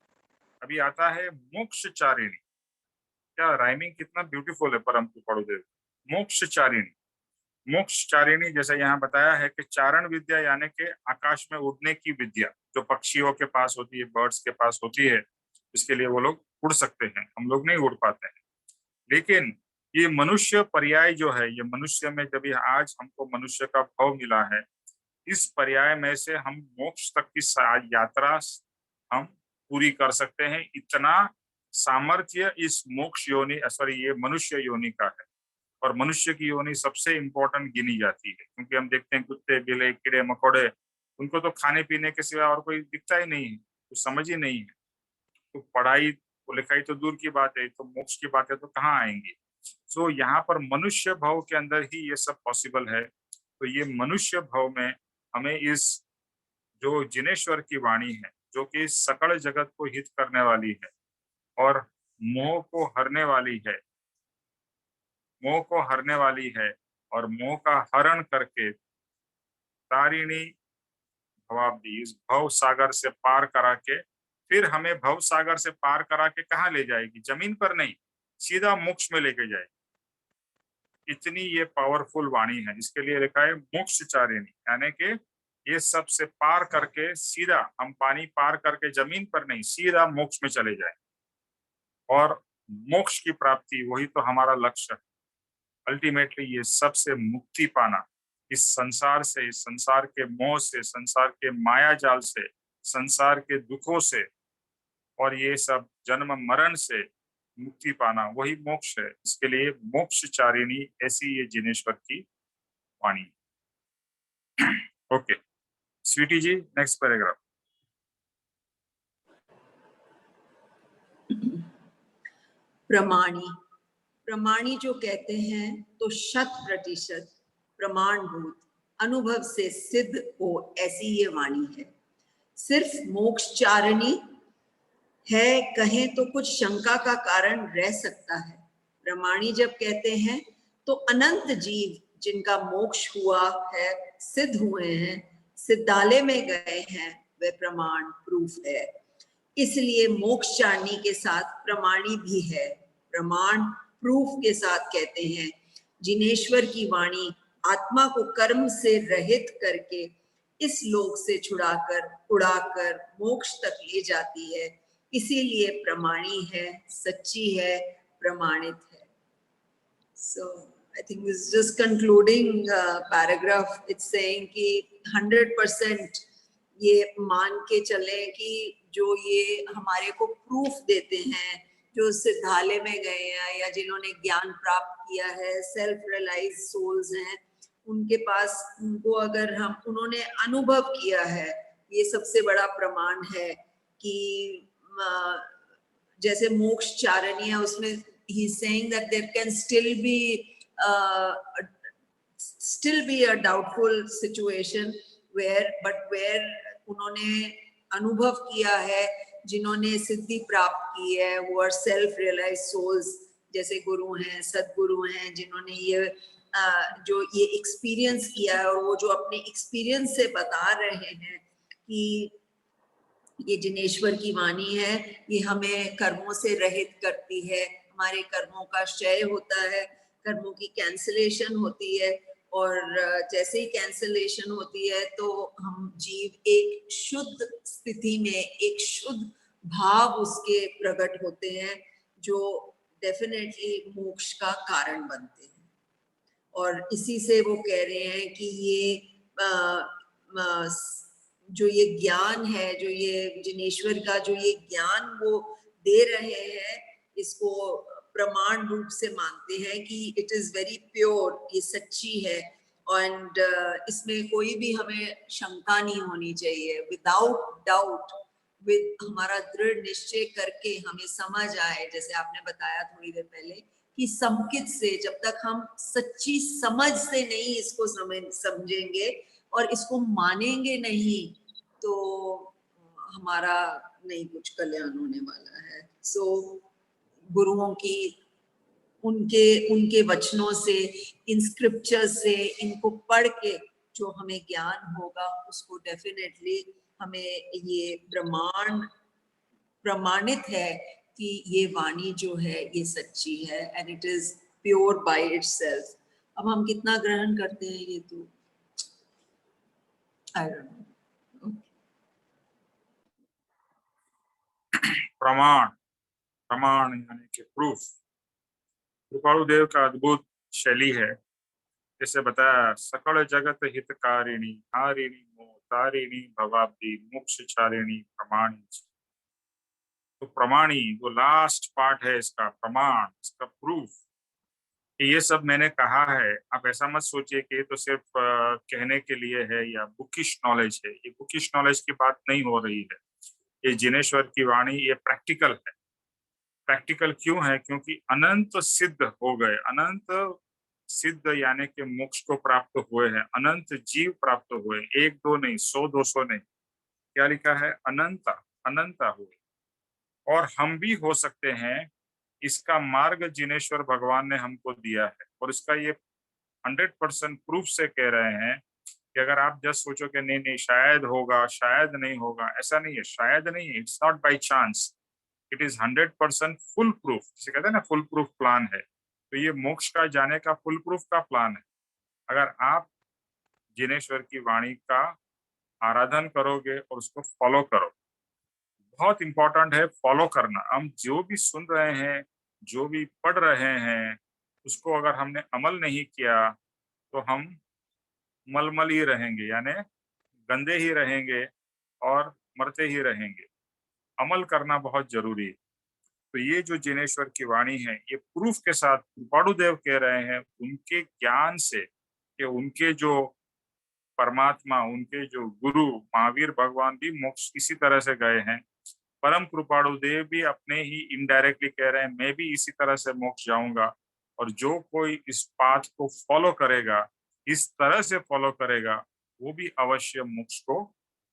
अभी आता है मोक्ष चारिणी। क्या राइमिंग कितना ब्यूटीफुल है परम पढ़ोदेव। मोक्ष चारिणी, मोक्ष चारिणी जैसा यहाँ बताया है कि चारण विद्या यानी कि आकाश में उड़ने की विद्या, जो पक्षियों के पास होती है, बर्ड्स के पास होती है, इसके लिए वो लोग उड़ सकते हैं, हम लोग नहीं उड़ पाते हैं। लेकिन ये मनुष्य पर्याय जो है, ये मनुष्य में जब आज हमको मनुष्य का भाव मिला है, इस पर्याय में से हम मोक्ष तक की यात्रा हम पूरी कर सकते हैं। इतना सामर्थ्य इस मोक्ष योनि, सॉरी ये मनुष्य योनि का है। और मनुष्य की योनि सबसे इंपॉर्टेंट गिनी जाती है, क्योंकि हम देखते हैं कुत्ते बिल्ली कीड़े मकोड़े, उनको तो खाने पीने के सिवा और कोई दिखता ही नहीं है, कुछ समझ ही नहीं है। तो पढ़ाई लिखाई तो दूर की बात है, तो मोक्ष की बात है तो कहाँ आएंगी। सो यहाँ पर मनुष्य भाव के अंदर ही ये सब पॉसिबल है। तो ये मनुष्य भाव में हमें इस जो जिनेश्वर की वाणी है, जो कि सकल जगत को हित करने वाली है और मोह को हरने वाली है, मोह को हरने वाली है और मोह का हरण करके तारिणी भवाब्दी, इस भव सागर से पार करा के फिर हमें भव सागर से पार करा के कहाँ ले जाएगी? जमीन पर नहीं, सीधा मोक्ष में लेके जाएगी। इतनी ये पावरफुल वाणी है। इसके लिए लिखा है मोक्ष चारिणी, यानी कि ये सब से पार करके सीधा हम पानी पार करके जमीन पर नहीं, सीधा मोक्ष में चले जाए। और मोक्ष की प्राप्ति, वही तो हमारा लक्ष्य है। अल्टीमेटली ये सबसे मुक्ति पाना, इस संसार से, इस संसार के मोह से, संसार के माया जाल से, संसार के दुखों से और ये सब जन्म मरण से मुक्ति पाना, वही मोक्ष है। इसके लिए मोक्षचारिणी, ऐसी ये जिनेश्वर की वाणी। ओके स्वीटी जी, नेक्स्ट पैराग्राफ। प्रमाणी, प्रमाणी जो कहते हैं तो 100% प्रमाणभूत अनुभव से सिद्ध हो, ऐसी ये वाणी है। सिर्फ मोक्षचारिणी है कहें तो कुछ शंका का कारण रह सकता है। प्रमाणी जब कहते हैं तो अनंत जीव जिनका मोक्ष हुआ है, सिद्ध हुए हैं, सिद्धालय में गए हैं, वे प्रमाण प्रूफ है। इसलिए मोक्षचारिणी के साथ प्रमाणी भी है। प्रमाण प्रूफ के साथ कहते हैं जिनेश्वर की वाणी आत्मा को कर्म से रहित करके इस लोक से छुड़ाकर उड़ाकर मोक्ष तक ले जाती है। इसीलिए प्रमाणी है, सच्ची है, प्रमाणित है। So I think this is just concluding paragraph. It's saying कि 100% ये मान के चले कि जो ये हमारे को प्रूफ देते हैं, जो सिद्धालय में गए हैं या जिन्होंने ज्ञान प्राप्त किया है, सेल्फ रियलाइज सोल्स हैं, उनके पास, उनको अगर हम, उन्होंने अनुभव किया है, ये सबसे बड़ा प्रमाण है कि जैसे मोक्ष चारणी है, उसमें he is saying that there can still be a doubtful situation where उन्होंने अनुभव किया है, जिन्होंने सिद्धि प्राप्त की है, वो आर सेल्फ रियलाइज सोल्स, जैसे गुरु हैं, सदगुरु हैं, जिन्होंने ये जो ये एक्सपीरियंस किया है और वो जो अपने एक्सपीरियंस से बता रहे हैं कि ये जिनेश्वर की वाणी है, ये हमें कर्मों से रहित करती है, हमारे कर्मों का क्षय होता है, कर्मों की कैंसलेशन होती है, और जैसे ही कैंसलेशन होती है तो हम जीव एक शुद्ध स्थिति में, एक शुद्ध भाव उसके प्रकट होते हैं, जो डेफिनेटली मोक्ष का कारण बनते हैं। और इसी से वो कह रहे हैं कि ये जो ये ज्ञान है, जो ये जिनेश्वर का जो ये ज्ञान वो दे रहे हैं, इसको प्रमाण रूप से मानते हैं कि इट इज वेरी प्योर, ये सच्ची है, और इसमें कोई भी हमें शंका नहीं होनी चाहिए। विदाउट डाउट, विद हमारा दृढ़ निश्चय करके हमें समझ आए, जैसे आपने बताया थोड़ी देर पहले कि संकित से, जब तक हम सच्ची समझ से नहीं इसको समझेंगे और इसको मानेंगे नहीं, तो हमारा नहीं कुछ कल्याण होने वाला है। सो गुरुओं की उनके वचनों से, इन स्क्रिप्चर्स से, इनको पढ़ के जो हमें ज्ञान होगा, उसको डेफिनेटली हमें ये प्रमाणित है कि ये वाणी जो है ये सच्ची है, and it is pure by itself. अब हम कितना ग्रहण करते हैं ये तो आई डोंट नो। प्रमाण यानी कि प्रूफ, कृपालुदेव का अद्भुत शैली है। जैसे बताया, सकल जगत हितकारिणी हारिणी मोह तारिणी भवाब्दी मोक्षचारिणी प्रमाणी। तो प्रमाणी जो लास्ट पार्ट है इसका, प्रमाण, इसका प्रूफ, ये सब मैंने कहा है। आप ऐसा मत सोचिए कि ये तो सिर्फ कहने के लिए है या बुकिश नॉलेज है। ये बुकिश नॉलेज की बात नहीं हो रही है। ये जिनेश्वर की वाणी ये प्रैक्टिकल है। प्रैक्टिकल क्यों है? क्योंकि अनंत सिद्ध हो गए। अनंत सिद्ध यानी कि मोक्ष को प्राप्त हुए हैं, अनंत जीव प्राप्त हुए, 1 2 नहीं, 100 200 नहीं। क्या लिखा है? अनंत हुए। और हम भी हो सकते हैं। इसका मार्ग जिनेश्वर भगवान ने हमको दिया है, और इसका ये 100% प्रूफ से कह रहे हैं कि अगर आप जस्ट सोचो कि नहीं शायद होगा, शायद नहीं होगा, ऐसा नहीं है। शायद नहीं है, it's not by chance, it is 100% full proof. जिसे कहते हैं ना, फुल प्रूफ प्लान है। तो ये मोक्ष का जाने का फुल प्रूफ का प्लान है। अगर आप जिनेश्वर की वाणी का आराधन करोगे और उसको फॉलो करो, बहुत इंपॉर्टेंट है फॉलो करना। हम जो भी सुन रहे हैं, जो भी पढ़ रहे हैं उसको अगर हमने अमल नहीं किया तो हम मलमल ही रहेंगे, यानी गंदे ही रहेंगे और मरते ही रहेंगे। अमल करना बहुत जरूरी है। तो ये जो जिनेश्वर की वाणी है, ये प्रूफ के साथ कृपाणुदेव कह रहे हैं उनके ज्ञान से कि उनके जो परमात्मा, उनके जो गुरु महावीर भगवान भी मोक्ष इसी तरह से गए हैं। परम कृपाणुदेव भी अपने ही इनडायरेक्टली कह रहे हैं मैं भी इसी तरह से मोक्ष जाऊंगा, और जो कोई इस पाथ को फॉलो करेगा, इस तरह से फॉलो करेगा, वो भी अवश्य मोक्ष को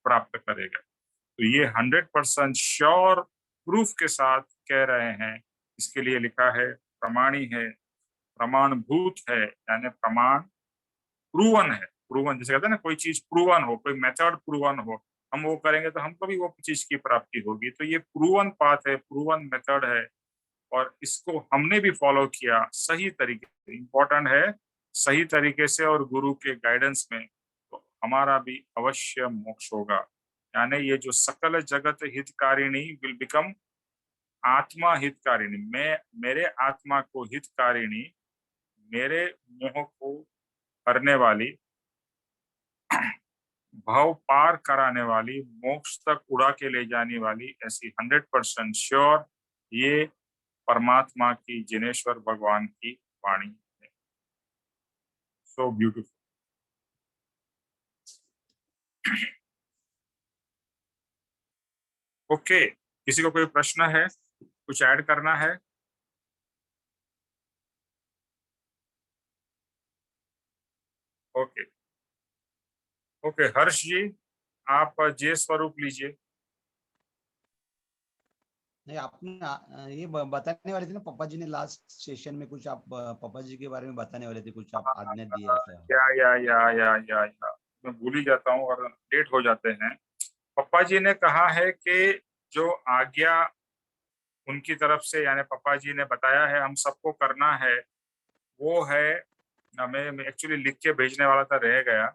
प्राप्त करेगा। तो ये 100% श्योर प्रूफ के साथ कह रहे हैं। इसके लिए लिखा है प्रमाणी है, प्रमाणभूत है, यानी प्रमाण प्रूवन है। प्रूवन जैसे कहते हैं ना, कोई चीज प्रूवन हो, कोई मेथड प्रूवन हो, हम वो करेंगे तो हमको भी वो चीज की प्राप्ति होगी। तो ये प्रूवन पाथ है, प्रूवन मेथड है, और इसको हमने भी फॉलो किया सही तरीके से। इम्पोर्टेंट है सही तरीके से और गुरु के गाइडेंस में, तो हमारा भी अवश्य मोक्ष होगा। यानी ये जो सकल जगत हितकारिणी विल बिकम आत्मा हितकारिणी। मैं मेरे आत्मा को हितकारिणी, मेरे मोह को करने वाली, भाव पार कराने वाली, मोक्ष तक उड़ा के ले जाने वाली, ऐसी 100% श्योर ये परमात्मा की जिनेश्वर भगवान की वाणी है। So beautiful. ओके, किसी को कोई प्रश्न है, कुछ ऐड करना है? ओके ओके, हर्ष जी आप जे स्वरूप लीजिए। नहीं, आपने ये बताने वाले थे ना, पापा जी ने लास्ट सेशन में कुछ आप पापा जी के बारे में बताने वाले थे, कुछ आप आज्ञा दिए ऐसा। या मैं भूल ही जाता हूँ और लेट हो जाते हैं। पापा जी ने कहा है कि जो आज्ञा उनकी तरफ से, यानी पापा जी ने बताया है हम सबको करना है, वो है, मैं एक्चुअली लिख के भेजने वाला था, रह गया,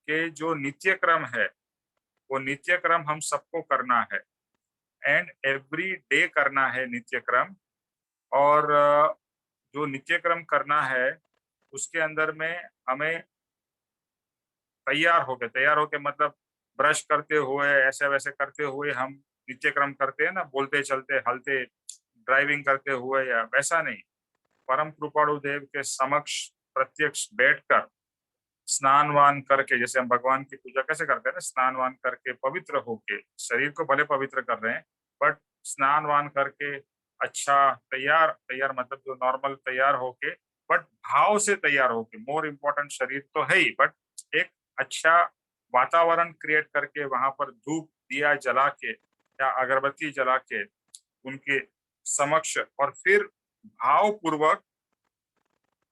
कि जो नित्य क्रम है वो नित्य क्रम हम सबको करना है, एंड एवरी डे करना है नित्य क्रम। और जो नित्य क्रम करना है उसके अंदर में हमें तैयार होके मतलब ब्रश करते हुए, ऐसे वैसे करते हुए हम नित्य क्रम करते हैं ना, बोलते चलते हलते ड्राइविंग करते हुए, या वैसा नहीं। परम कृपाणु देव के समक्ष प्रत्यक्ष बैठकर स्नान वान करके, जैसे हम भगवान की पूजा कैसे करते हैं ना, स्नान वान करके पवित्र होके, शरीर को भले पवित्र कर रहे हैं बट स्नान वान करके अच्छा तैयार तैयार मतलब जो नॉर्मल तैयार होके, बट भाव से तैयार होके, मोर इम्पोर्टेंट शरीर तो है ही, बट एक अच्छा वातावरण क्रिएट करके वहां पर धूप दिया जला के या अगरबत्ती जला के उनके समक्ष, और फिर भाव पूर्वक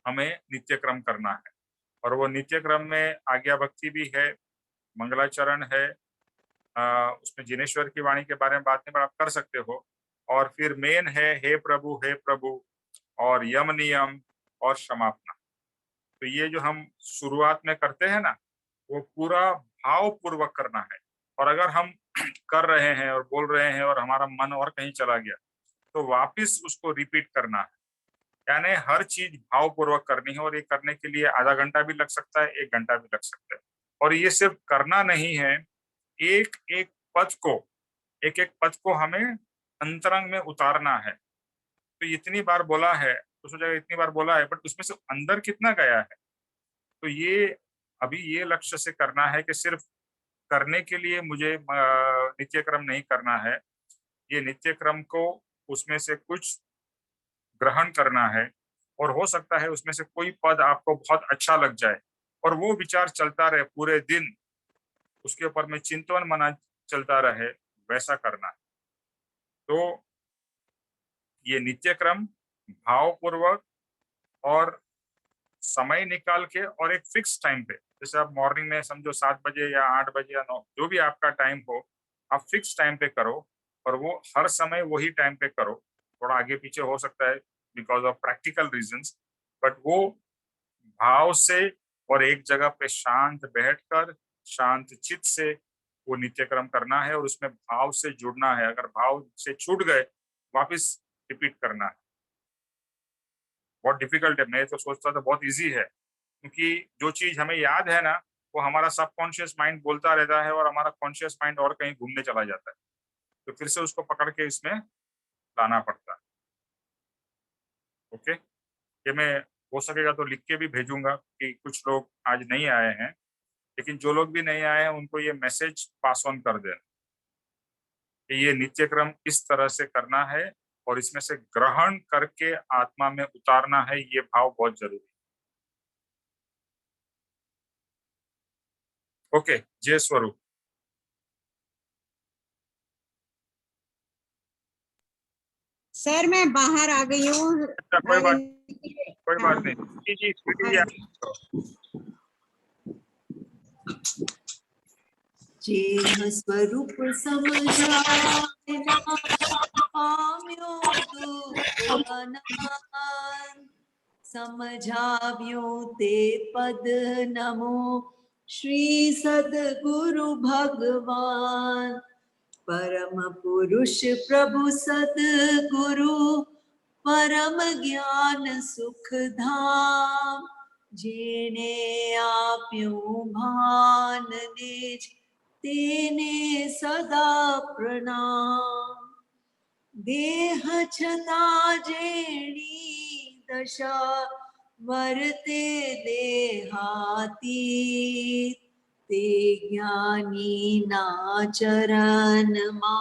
हमें नित्य क्रम करना है। और वो नित्य क्रम में आज्ञा भक्ति भी है, मंगलाचरण है, उसमें जिनेश्वर की वाणी के बारे में बात नहीं, पर आप कर सकते हो। और फिर मेन है हे प्रभु, और यम नियम और क्षमापना। तो ये जो हम शुरुआत में करते हैं ना, वो पूरा भाव पूर्वक करना है। और अगर हम कर रहे हैं और बोल रहे हैं और हमारा मन और कहीं चला गया, तो वापिस उसको रिपीट करना है। यानी हर चीज भावपूर्वक करनी है, और ये करने के लिए आधा घंटा भी लग सकता है, 1 घंटा भी लग सकता है। और ये सिर्फ करना नहीं है, एक एक पद को, एक एक पद को हमें अंतरंग में उतारना है। तो इतनी बार बोला है तो सोचा इतनी बार बोला है, बट उसमें से अंदर कितना गया है। तो ये अभी ये लक्ष्य से करना है कि सिर्फ करने के लिए मुझे नित्य क्रम नहीं करना है, ये नित्य क्रम को उसमें से कुछ ग्रहण करना है। और हो सकता है उसमें से कोई पद आपको बहुत अच्छा लग जाए और वो विचार चलता रहे पूरे दिन, उसके ऊपर में चिंतन मना चलता रहे, वैसा करना है। तो ये नित्य क्रम भावपूर्वक और समय निकाल के, और एक फिक्स टाइम पे, जैसे आप मॉर्निंग में समझो 7 बजे या 8 बजे या 9, जो भी आपका टाइम हो, आप फिक्स टाइम पे करो, और वो हर समय वही टाइम पे करो। थोड़ा आगे पीछे हो सकता है because of practical reasons, but वो भाव से और एक जगह पे शांत बैठकर शांत चित्त से वो नित्य क्रम करना है, और उसमें भाव से जुड़ना है। अगर भाव से छूट गए, वापस रिपीट करना है। बहुत डिफिकल्ट है। मैं तो सोचता था बहुत इजी है, क्योंकि जो चीज हमें याद है ना, वो हमारा सबकॉन्शियस माइंड बोलता रहता है और हमारा कॉन्शियस माइंड और कहीं घूमने चला जाता है, तो फिर से उसको पकड़ के इसमें लाना पड़ता है। ओके, ये मैं हो सकेगा तो लिख के भी भेजूंगा कि कुछ लोग आज नहीं आए हैं, लेकिन जो लोग भी नहीं आए हैं उनको ये मैसेज पास ऑन कर देना कि ये नित्य क्रम इस तरह से करना है और इसमें से ग्रहण करके आत्मा में उतारना है, ये भाव बहुत जरूरी है। ओके, जय स्वरूप। सर मैं बाहर आ गई हूँ। अच्छा, कोई बात नहीं जी जी स्वीटी जी, आप- जेह स्वरूप समझाए ना पाम्यो दुख अनार, समझाव्यो ते पद नमो श्री सद्गुरु भगवान। परम पुरुष प्रभु सद्गुरु परम ज्ञान सुख धाम, जेने आप्યું ભાન નિજ તેને સદા પ્રણામ। देह छता जेणी दशा वर्ते देहातीत, ते ज्ञानी ना चरण मा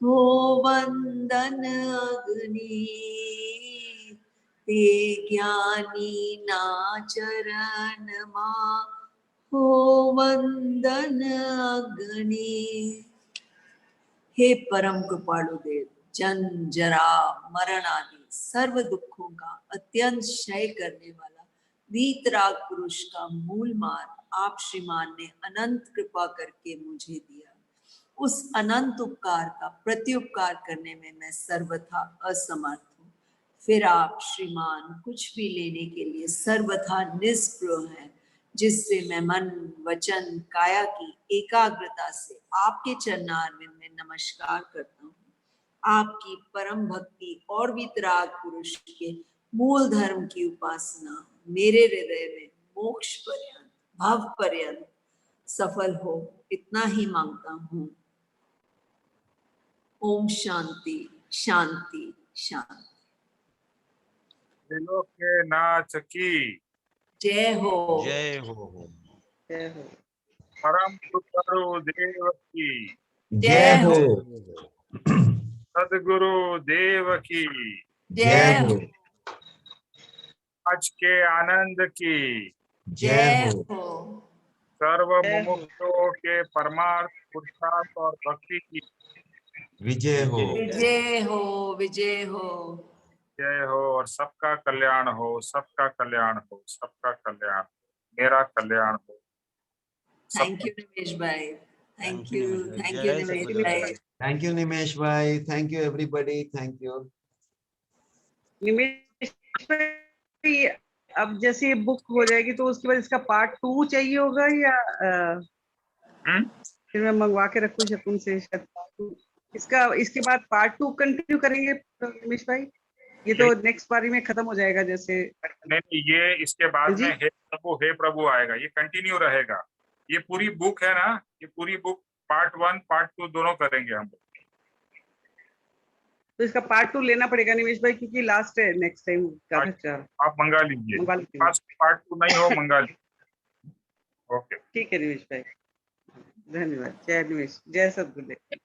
हो वंदन अग्नि। ते ज्ञानी ना चरण मा हो वंदन अग्नि। हे परम कृपालु देव, जन्म जरा मरण आदि सर्व दुखों का अत्यंत क्षय करने वाला वीतराग पुरुष का मूल मार्ग आप श्रीमान ने अनंत कृपा करके मुझे दिया। उस अनंत उपकार का प्रत्युपकार करने में मैं सर्वथा असमर्थ हूँ। फिर आप श्रीमान कुछ भी लेने के लिए सर्वथा निष्प्रह हैं, जिससे मैं मन वचन काया की एकाग्रता से आपके चरणारविंद में नमस्कार करता हूँ। आपकी परम भक्ति और वितराग पुरुष के मूल धर्म की उपासना मेरे हृदय में मोक्ष पर्यंत भव पर्यंत सफल हो, इतना ही मांगता हूँ। ओम शांति शांति शांति। त्रिलोक के नाथ की जय हो। जय हो। जय हो। परम कृपालु देव की, जय हो। सदगुरु देव की, जय हो। आज के आनंद की, जय हो। सर्व मुमुक्षुओं के परमार्थ पुरुषार्थ और भक्ति की विजय हो। विजय हो। विजय हो। जय हो। और सबका कल्याण हो, सबका कल्याण हो, सबका कल्याण, मेरा कल्याण हो। थैंक यू निमेश भाई। Thank you. थैंक यू जय निमेश सद्गुरु भाई। देव। थैंक यू निमेश भाई, thank you everybody, thank you. Nimesh भाई, अब जैसे ये बुक हो जाएगी तो उसके बाद इसका पार्ट 2 चाहिए होगा या फिर मैं मंगवा के रखूं शकुन से शायद इसका, इसके बाद पार्ट 2 कंटिन्यू करेंगे निमेश भाई? ये तो नेक्स्ट पारी में खत्म हो जाएगा जैसे। नहीं, ये इसके बाद जी? में हे प्रभु आएगा, ये कंटिन्यू रहेगा। ये पूरी बुक है ना, ये पूरी बुक पार्ट 1 पार्ट 2 दोनों करेंगे हम लोग। तो इसका पार्ट 2 लेना पड़ेगा निमेश भाई, क्योंकि लास्ट है नेक्स्ट टाइम का खर्चा। आप मंगा लीजिए, मंगा लीजिए। पार्ट 2 नहीं हो मंगा लीजिए। ओके, ठीक है निमेश भाई, धन्यवाद। जय निमेश, जय सद्गुरुदेव।